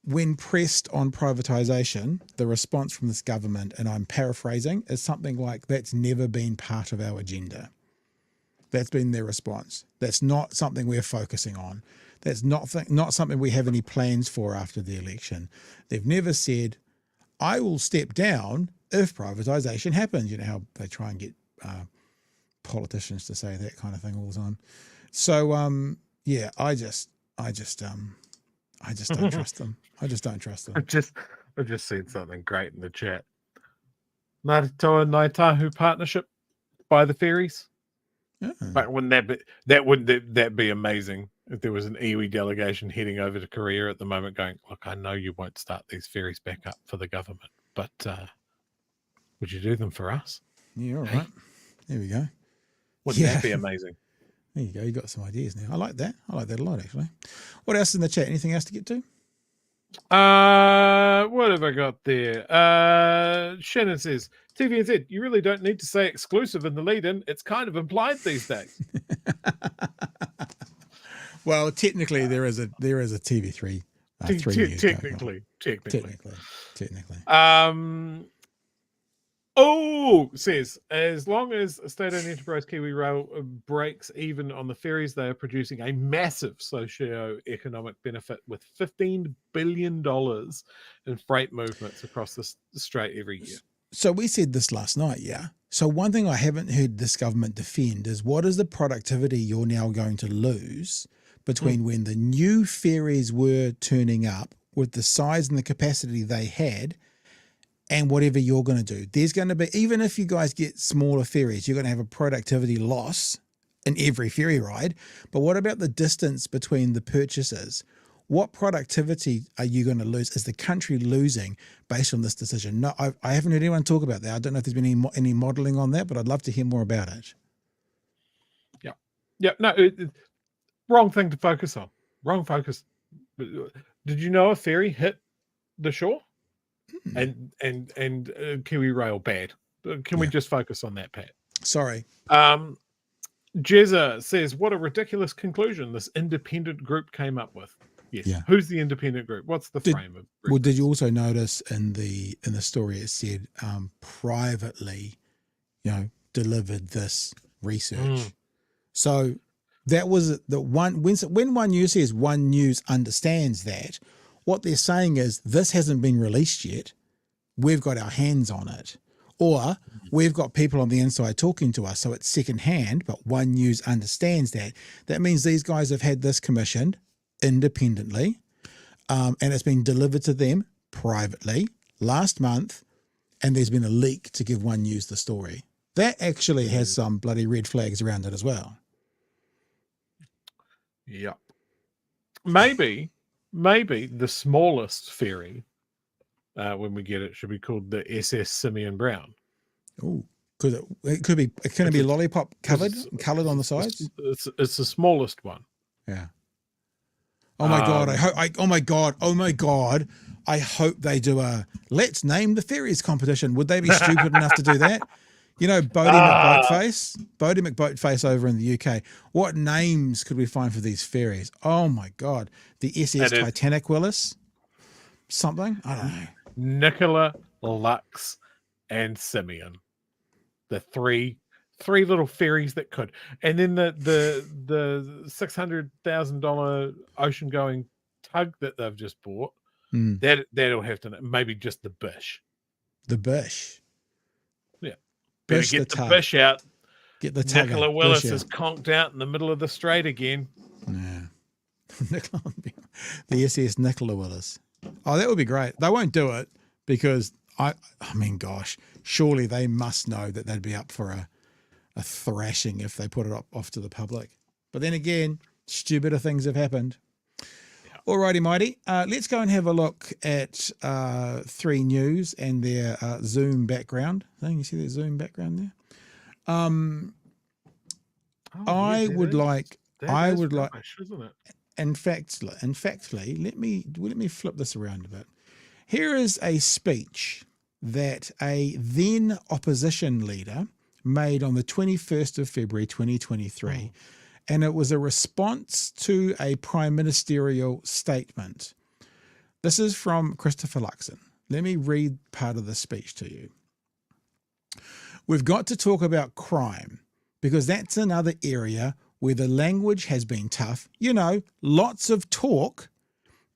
when pressed on privatisation, the response from this government, and I'm paraphrasing, is something like, that's never been part of our agenda. That's been their response. That's not something we're focusing on. That's not something we have any plans for after the election. They've never said, I will step down if privatisation happens. You know how they try and get politicians to say that kind of thing all the time. So, yeah, I just don't trust them. I just don't trust them. I've just seen something great in the chat. Ngāti Ngāi Tahu partnership by the Ferries. Yeah. But wouldn't that be amazing if there was an iwi delegation heading over to Korea at the moment going, look, I know you won't start these ferries back up for the government, but would you do them for us? Yeah, all right. There we go. Wouldn't that be amazing? There you go. You got some ideas now. I like that. I like that a lot, actually. What else in the chat? Anything else to get to? What have I got there? Shannon says, TVNZ, you really don't need to say exclusive in the lead-in. It's kind of implied these days. Well, technically, there is a TV3. Technically. Says, as long as Stateowned Enterprise Kiwi Rail breaks even on the ferries, they are producing a massive socio-economic benefit with $15 billion in freight movements across the strait every year. So we said this last night, yeah? So one thing I haven't heard this government defend is what is the productivity you're now going to lose between when the new ferries were turning up with the size and the capacity they had and whatever you're going to do. There's going to be, even if you guys get smaller ferries, you're going to have a productivity loss in every ferry ride. But what about the distance between the purchases? What productivity are you going to lose? Is the country losing based on this decision? No, I haven't heard anyone talk about that. I don't know if there's been any modelling on that, but I'd love to hear more about it. Yeah. Yeah. No, wrong thing to focus on. Wrong focus. Did you know a ferry hit the shore? And Kiwi Rail bad. Can we just focus on that, Pat? Sorry. Jezza says, what a ridiculous conclusion this independent group came up with. Yes. Yeah. Who's the independent group? What's the frame of reference? Well, did you also notice in the story it said privately, delivered this research. So that was the one when One News says One News understands that, what they're saying is this hasn't been released yet. We've got our hands on it. Or we've got people on the inside talking to us, so it's secondhand, but One News understands that. That means these guys have had this commissioned independently, and it's been delivered to them privately last month, and there's been a leak to give One News the story. That actually has some bloody red flags around it as well. Yeah. Maybe the smallest ferry, when we get it, should be called the SS Simeon Brown. Oh, because it could be. Can it be lollipop coloured on the sides? It's the smallest one. Yeah. Oh my god! Oh my god! I hope they do a let's name the ferries competition. Would they be stupid enough to do that? Bodie McBoatface over in the UK. What names could we find for these ferries? Oh my god! The SS Titanic Willis, something I don't know. Nicola, Lux, and Simeon. the three little ferries that could, and then the $600,000 ocean going tug that they've just bought. That'll have to maybe just the bish. The bish. Yeah. Better Bish get the the tug. bish out. Get the tugger. Nicola Willis Bish is out. conked out in the middle of the strait again. Yeah. The SS Nicola Willis. Oh, that would be great. They won't do it because I mean, gosh, surely they must know that they'd be up for a thrashing if they put it off to the public. But then again, stupider things have happened. Alrighty, mighty. Let's go and have a look at 3 News and their Zoom background thing. You see that Zoom background there? I would like. Rubbish, isn't it? In factly, let me flip this around a bit. Here is a speech that a then opposition leader made on the 21st of February 2023, and it was a response to a prime ministerial statement. This is from Christopher Luxon. Let me read part of the speech to you. We've got to talk about crime because that's another area where the language has been tough. You know, lots of talk,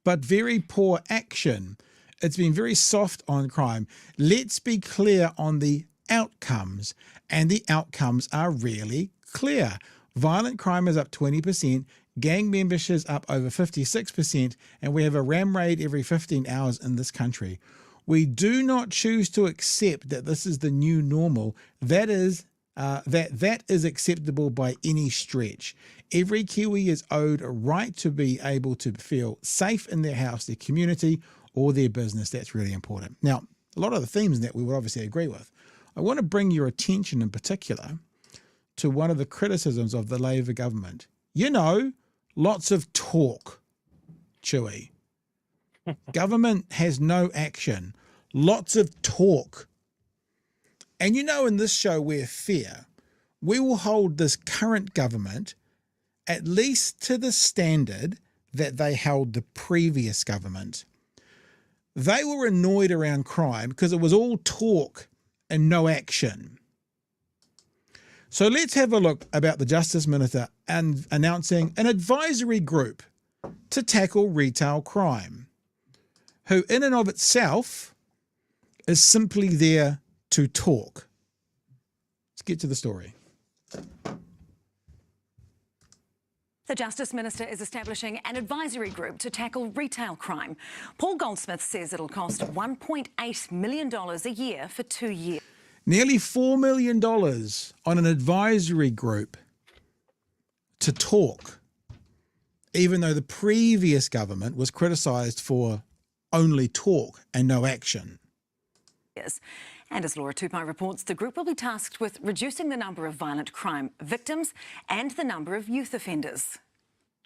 but very poor action. It's been very soft on crime. Let's be clear on the outcomes, and the outcomes are really clear. Violent crime is up 20%, gang membership is up over 56%, and we have a ram raid every 15 hours in this country. We do not choose to accept that this is the new normal. That is acceptable by any stretch. Every Kiwi is owed a right to be able to feel safe in their house, their community, or their business. That's really important. Now, a lot of the themes in that we would obviously agree with. I want to bring your attention in particular to one of the criticisms of the Labour government. You know, lots of talk, Chewy. Government has no action. Lots of talk. And you know, in this show, we're fair. We will hold this current government at least to the standard that they held the previous government. They were annoyed around crime because it was all talk and no action. So let's have a look about the Justice Minister and announcing an advisory group to tackle retail crime, who in and of itself is simply there to talk. Let's get to the story. The Justice Minister is establishing an advisory group to tackle retail crime. Paul Goldsmith says it'll cost $1.8 million a year for 2 years. Nearly $4 million on an advisory group to talk, even though the previous government was criticised for only talk and no action. And as Laura Tupai reports, the group will be tasked with reducing the number of violent crime victims and the number of youth offenders.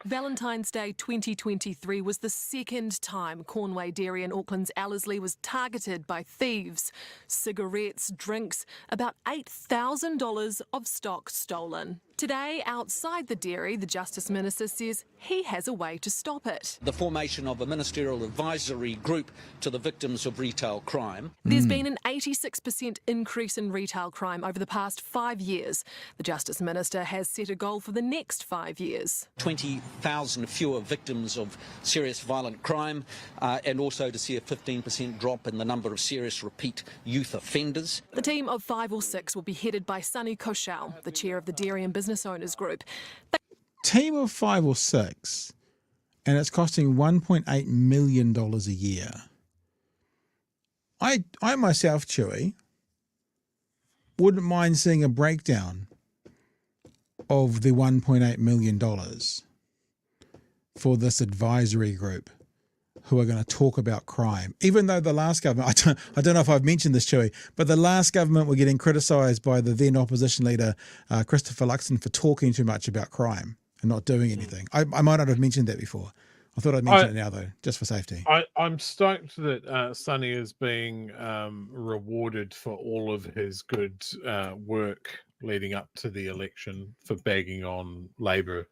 Valentine's Day 2023 was the second time Cornway Dairy in Auckland's Ellerslie was targeted by thieves. Cigarettes, drinks, about $8,000 of stock stolen. Today, outside the dairy, the Justice Minister says he has a way to stop it. The formation of a ministerial advisory group to the victims of retail crime. There's been an 86% increase in retail crime over the past 5 years. The Justice Minister has set a goal for the next 5 years. 20,000 fewer victims of serious violent crime, and also to see a 15% drop in the number of serious repeat youth offenders. The team of 5 or 6 will be headed by Sunny Koshal, the chair of the Dairy and Business Owners Group. Team of 5 or 6, and it's costing $1.8 million a year. I myself, Chewy, wouldn't mind seeing a breakdown of the $1.8 million for this advisory group who are going to talk about crime. Even though the last government, I don't know if I've mentioned this, Chewy, but the last government were getting criticised by the then opposition leader, Christopher Luxon, for talking too much about crime and not doing anything. I might not have mentioned that before. I thought I'd mention it now, though, just for safety. I'm stoked that Sonny is being rewarded for all of his good work leading up to the election for bagging on Labour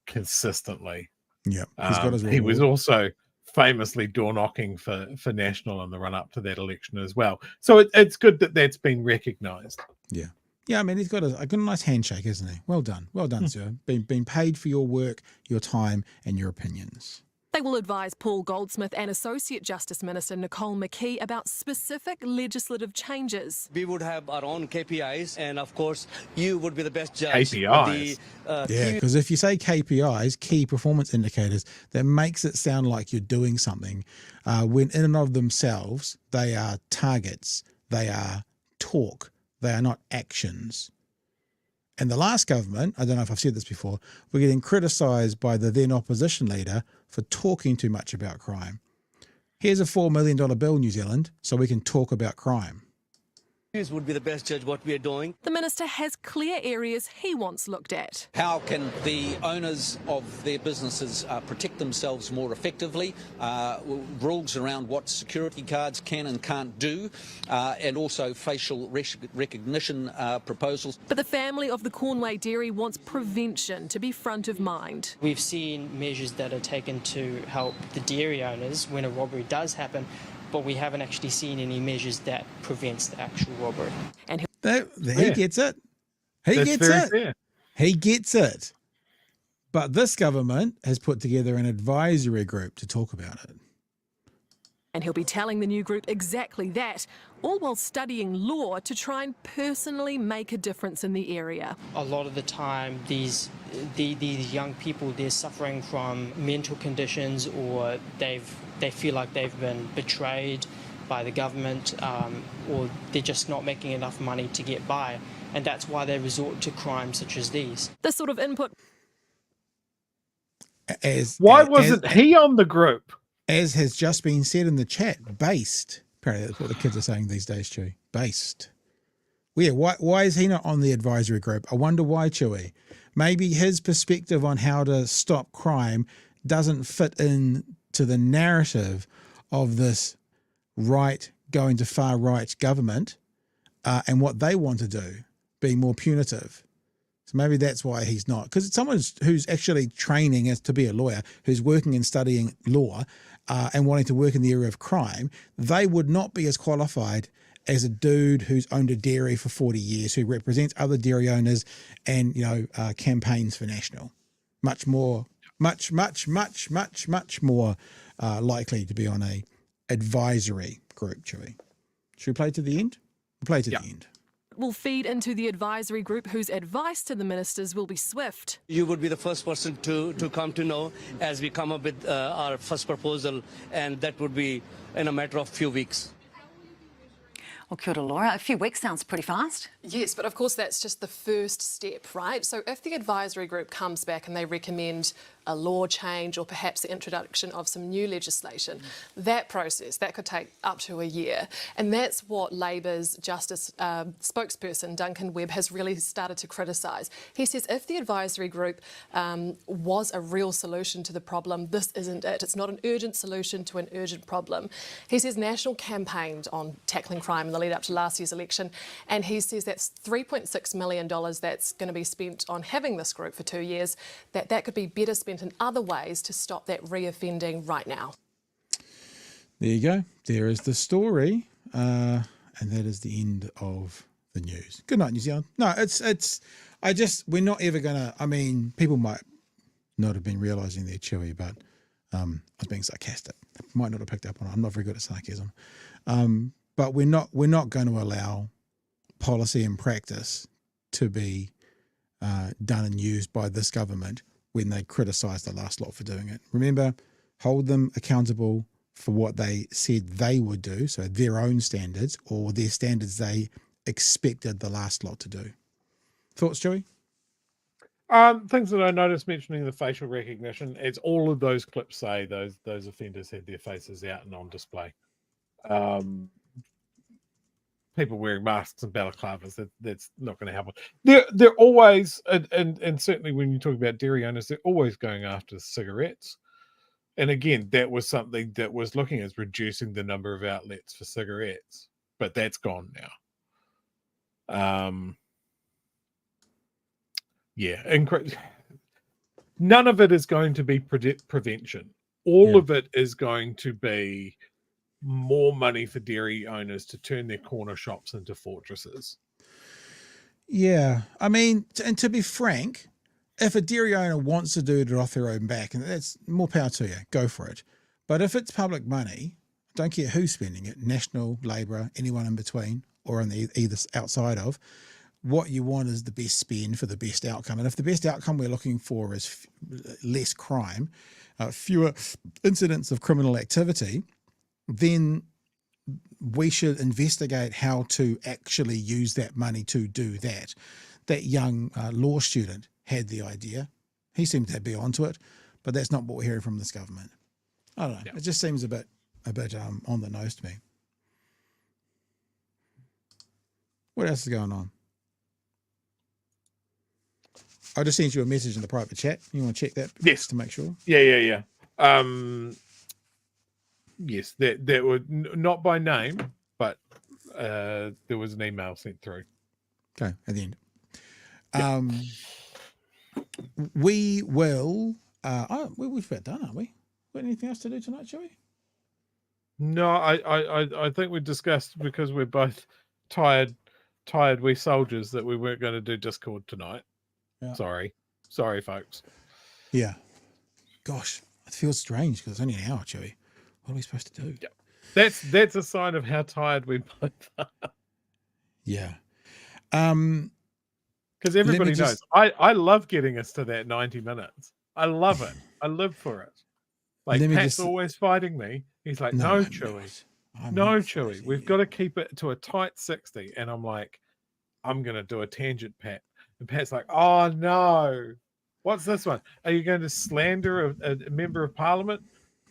consistently. Yeah, he's got his reward. He was also famously door-knocking for National in the run-up to that election as well. So it's good that that's been recognised. Yeah, Yeah, I mean, he's got a nice handshake, isn't he? Well done. Well done, sir. Being paid for your work, your time, and your opinions. They will advise Paul Goldsmith and Associate Justice Minister Nicole McKee about specific legislative changes. We would have our own KPIs, and of course, you would be the best judge. KPIs? Yeah, because if you say KPIs, key performance indicators, that makes it sound like you're doing something, when in and of themselves, they are targets, they are talk, they are not actions. And the last government, I don't know if I've said this before, we're getting criticised by the then opposition leader for talking too much about crime. Here's a $4 million bill, New Zealand, so we can talk about crime. Would be the best judge what we are doing. The minister has clear areas he wants looked at. How can the owners of their businesses protect themselves more effectively? Rules around what security cards can and can't do, and also facial recognition proposals. But the family of the Cornway dairy wants prevention to be front of mind. We've seen measures that are taken to help the dairy owners when a robbery does happen, but we haven't actually seen any measures that prevents the actual robbery. And he gets it. He gets it. Fair. He gets it. But this government has put together an advisory group to talk about it. And he'll be telling the new group exactly that, all while studying law to try and personally make a difference in the area. A lot of the time, these young people, they're suffering from mental conditions, or they feel like they've been betrayed by the government, or they're just not making enough money to get by. And that's why they resort to crimes such as these. This sort of input. Why wasn't he on the group? As has just been said in the chat, based. Apparently that's what the kids are saying these days, Chewy. Based. Well, yeah, why is he not on the advisory group? I wonder why, Chewy. Maybe his perspective on how to stop crime doesn't fit in to the narrative of this right going to far right government and what they want to do, being more punitive. So maybe that's why he's not. Because it's someone who's actually training as to be a lawyer, who's working and studying law and wanting to work in the area of crime, they would not be as qualified as a dude who's owned a dairy for 40 years, who represents other dairy owners and, campaigns for National. Much more likely to be on a advisory group, Chewy. Should we play to the end? We'll play to the end. Will feed into the advisory group whose advice to the ministers will be swift. You would be the first person to come to know as we come up with our first proposal, and that would be in a matter of few weeks. Well, kia ora, Laura. A few weeks sounds pretty fast. Yes, but of course that's just the first step, right? So if the advisory group comes back and they recommend a law change or perhaps the introduction of some new legislation, that process, that could take up to a year. And that's what Labour's Justice spokesperson, Duncan Webb, has really started to criticise. He says if the advisory group was a real solution to the problem, this isn't it. It's not an urgent solution to an urgent problem. He says National campaigned on tackling crime in the lead up to last year's election, and he says that's $3.6 million that's going to be spent on having this group for 2 years, that could be better spent in other ways to stop that reoffending right now. There you go. There is the story. And that is the end of the news. Good night, New Zealand. No, we're not ever going to, I mean, people might not have been realising they're Chewy, but I was being sarcastic. Might not have picked up on it. I'm not very good at sarcasm. But we're not going to allow policy and practice to be done and used by this government when they criticise the last lot for doing it. Remember, hold them accountable for what they said they would do, so their own standards or their standards they expected the last lot to do. Thoughts, Joey? Things that I noticed mentioning the facial recognition, as all of those clips say, those offenders had their faces out and on display. People wearing masks and balaclavas, that's not going to happen. They're always, and certainly when you talk about dairy owners, they're always going after cigarettes. And again, that was something that was looking at reducing the number of outlets for cigarettes, but that's gone now. None of it is going to be prevention. All of it is going to be more money for dairy owners to turn their corner shops into fortresses. Yeah. I mean, and to be frank, if a dairy owner wants to do it off their own back, and that's more power to you, go for it. But if it's public money, don't care who's spending it, National, Labor, anyone in between, or on the either outside of, what you want is the best spend for the best outcome. And if the best outcome we're looking for is less crime, fewer incidents of criminal activity, then we should investigate how to actually use that money to do that. That young law student had the idea. He seemed to be onto it, but that's not what we're hearing from this government. I don't know. Yeah. It just seems a bit on the nose to me. What else is going on? I just sent you a message in the private chat. You want to check that? Yes. To make sure? Yeah. Yes, that would not by name, but there was an email sent through. Okay, at the end. Yep. We will. We've about done, aren't we? Got anything else to do tonight, shall we? No, I think we discussed, because we're both tired we soldiers, that we weren't going to do Discord tonight. Yeah. Sorry, folks. Yeah. Gosh, it feels strange because it's only an hour, Chewy. What are we supposed to do? Yeah. That's a sign of how tired we both are. Yeah. Because everybody knows I love getting us to that 90 minutes. I love it. I live for it. Like, Pat's always fighting me. He's like, no, Chewy. No, Chewy. We've got to keep it to a tight 60. And I'm like, I'm going to do a tangent, Pat. And Pat's like, oh, no. What's this one? Are you going to slander a member of parliament?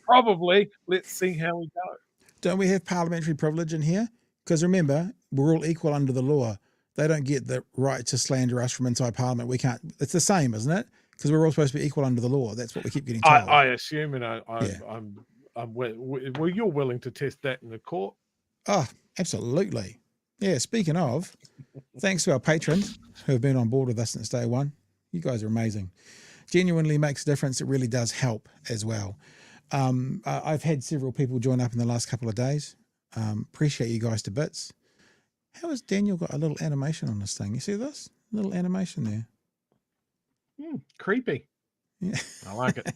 Probably. Let's see how we go. Don't we have parliamentary privilege in here? Because remember, we're all equal under the law. They don't get the right to slander us from inside parliament. We can't. It's the same, isn't it? Because we're all supposed to be equal under the law. That's what we keep getting told. I assume, and well, you're willing to test that in the court? Oh, absolutely. Yeah, speaking of, thanks to our patrons who have been on board with us since day one. You guys are amazing. Genuinely makes a difference. It really does help as well. I've had several people join up in the last couple of days. Appreciate you guys to bits. How has Daniel got a little animation on this thing? You see this? Little animation there. Creepy. Yeah. I like it.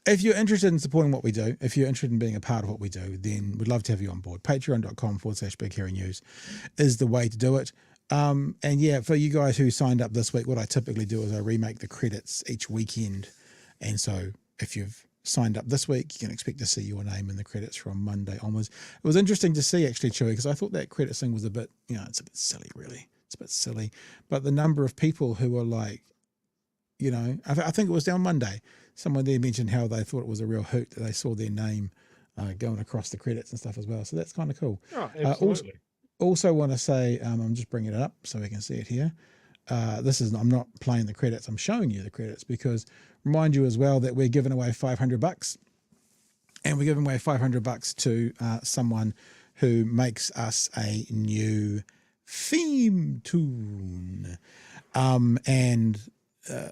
If you're interested in supporting what we do, if you're interested in being a part of what we do, then we'd love to have you on board. Patreon.com/Big Hairy News is the way to do it. And yeah, for you guys who signed up this week, what I typically do is I remake the credits each weekend. And so if you've signed up this week, you can expect to see your name in the credits from Monday onwards. It was interesting to see, actually, Chewy, because I thought that credits thing was a bit, it's a bit silly, really. It's a bit silly. But the number of people who were like, I think it was down Monday, someone there mentioned how they thought it was a real hoot that they saw their name going across the credits and stuff as well. So that's kind of cool. Oh, absolutely. Also want to say, I'm just bringing it up so we can see it here. I'm not playing the credits. I'm showing you the credits because remind you as well that we're giving away $500, and we're giving away $500 to someone who makes us a new theme tune. In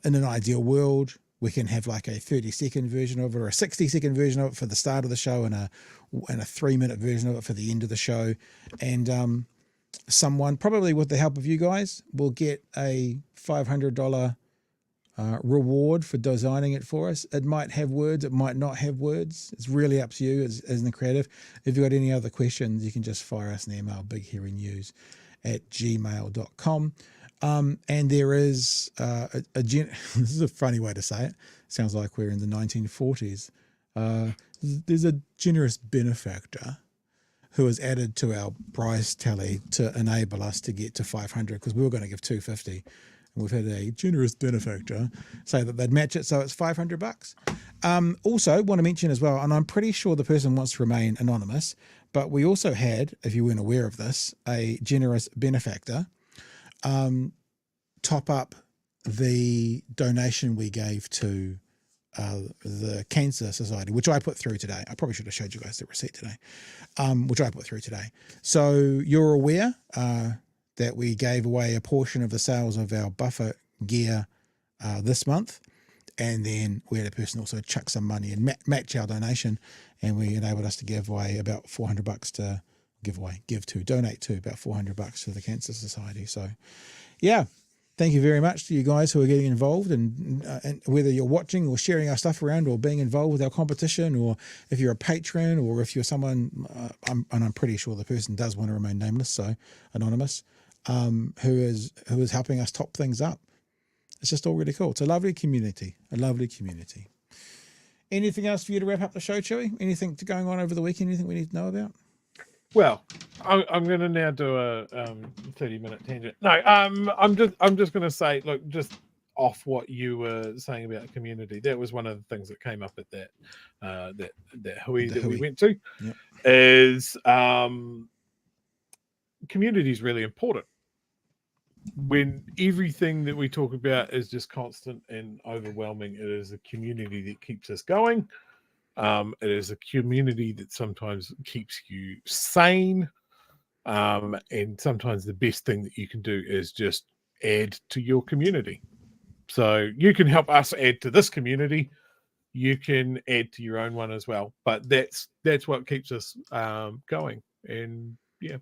an ideal world, we can have like a 30-second version of it or a 60-second version of it for the start of the show and a 3-minute version of it for the end of the show. And someone, probably with the help of you guys, will get a $500 reward for designing it for us. It might have words, it might not have words. It's really up to you as the creative. If you've got any other questions, you can just fire us an email, bighairynews@gmail.com. And there is this is a funny way to say it. Sounds like we're in the 1940s. There's a generous benefactor who has added to our prize tally to enable us to get to 500 because we were going to give 250. And we've had a generous benefactor say that they'd match it, so it's $500. Also, want to mention as well, and I'm pretty sure the person wants to remain anonymous, but we also had, if you weren't aware of this, a generous benefactor top up the donation we gave to the Cancer Society, which I put through today. I probably should have showed you guys the receipt today, which I put through today. So you're aware that we gave away a portion of the sales of our buffer gear this month. And then we had a person also chuck some money and match our donation, and we enabled us to give away about $400 to donate to about $400 to the Cancer Society. So, yeah, thank you very much to you guys who are getting involved, and whether you're watching or sharing our stuff around or being involved with our competition, or if you're a patron, or if you're someone, I'm pretty sure the person does want to remain nameless, so anonymous, who is helping us top things up. It's just all really cool. It's a lovely community, Anything else for you to wrap up the show, Chewy? Anything going on over the weekend? Anything we need to know about? Well, I'm going to now do a 30-minute tangent. No, I'm just going to say, look, just off what you were saying about community. That was one of the things that came up at that hui that we went to. Yep. Is community is really important. When everything that we talk about is just constant and overwhelming, it is a community that keeps us going. It is a community that sometimes keeps you sane. And sometimes the best thing that you can do is just add to your community. So you can help us add to this community. You can add to your own one as well. But that's what keeps us going. And yeah.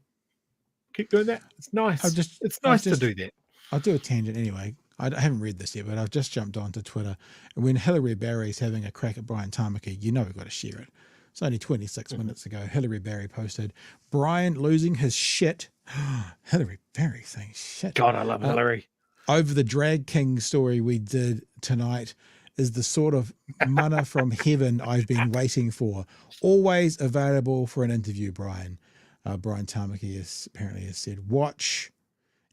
Keep doing that. It's nice. It's nice to do that. I'll do a tangent anyway. I haven't read this yet, but I've just jumped onto Twitter. And when Hilary Barry's having a crack at Brian Tamaki, you know we've got to share it. It's only 26 minutes ago. Hilary Barry posted, Brian losing his shit. Hilary Barry saying shit. God, I love Hilary. Over the Drag King story we did tonight is the sort of manna from heaven I've been waiting for. Always available for an interview, Brian. Brian Tamaki has said, watch,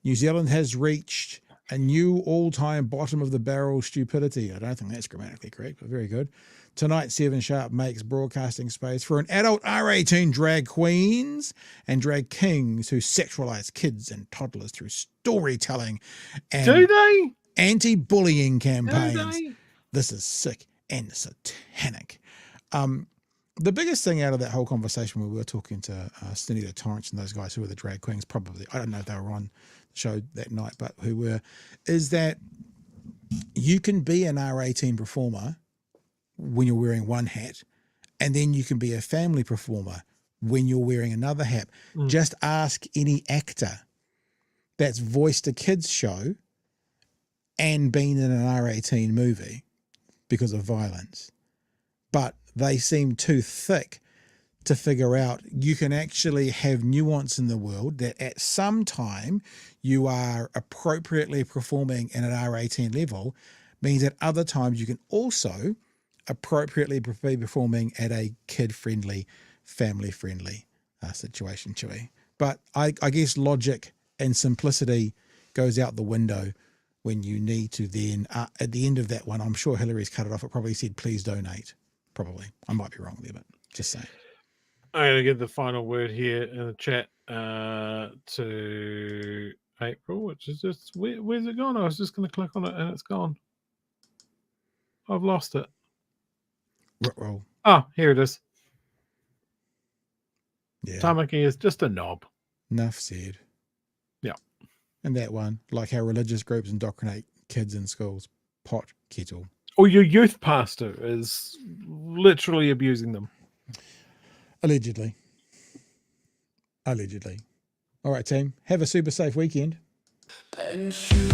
New Zealand has reached a new all-time bottom of the barrel stupidity. I don't think that's grammatically correct, but very good. Tonight, 7 Sharp makes broadcasting space for an adult R18 drag queens and drag kings who sexualize kids and toddlers through storytelling and do they? Anti-bullying campaigns. This is sick and satanic. The biggest thing out of that whole conversation when we were talking to Stinny the Torrance and those guys who were the drag queens, probably, I don't know if they were on the show that night, but who were, is that you can be an R18 performer when you're wearing one hat, and then you can be a family performer when you're wearing another hat. Just ask any actor that's voiced a kids show and been in an R18 movie because of violence. But they seem too thick to figure out you can actually have nuance in the world, that at some time you are appropriately performing in an R18 level, means at other times you can also appropriately be performing at a kid-friendly, family-friendly situation, Chewy. But I guess logic and simplicity goes out the window when you need to then, at the end of that one, I'm sure Hillary's cut it off. It probably said, please donate. Probably. I might be wrong there, but just saying. I'm going to give the final word here in the chat to April, which is just, where's it gone? I was just going to click on it and it's gone. I've lost it. Roll. Oh, here it is. Yeah. Tamaki is just a knob. Enough said. Yeah. And that one, like how religious groups indoctrinate kids in schools. Pot kettle. Or your youth pastor is literally abusing them. Allegedly. All right, team. Have a super safe weekend. And shoot,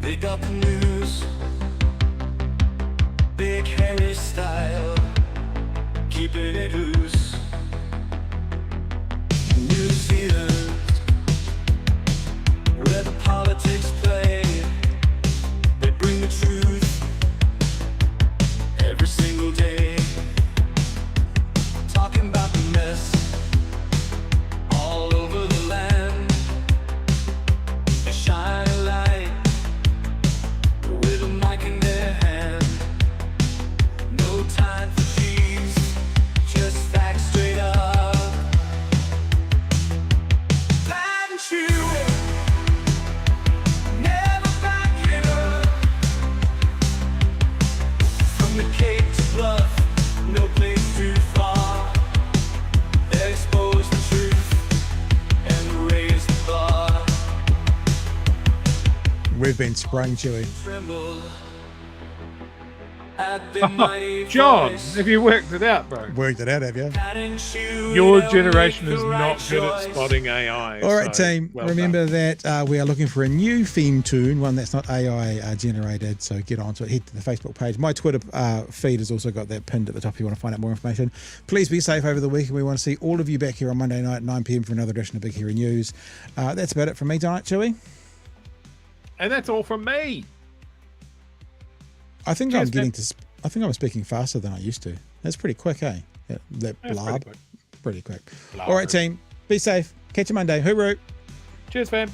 they got the news. Big Harry style, keeping it loose. New Zealand, where the politics play. They bring the truth every single day. Talking about the mess all over the land. They shine a light with a mic in their hand. No time for cheese, just facts straight up. Bad and true. We've been sprung, Chewy. John, have you worked it out, bro? Worked it out, have you? Your generation is not good at spotting AI. All right, so team. well Remember that we are looking for a new theme tune, one that's not AI generated. So get onto it. Head to the Facebook page. My Twitter feed has also got that pinned at the top if you want to find out more information. Please be safe over the week, and we want to see all of you back here on Monday night at 9 p.m. for another edition of Big Hairy News. That's about it from me tonight, Chewy. And that's all from me. I think I think I'm speaking faster than I used to. That's pretty quick, eh? That blab. Pretty quick. All right, team. Be safe. Catch you Monday. Hooroo. Cheers, fam.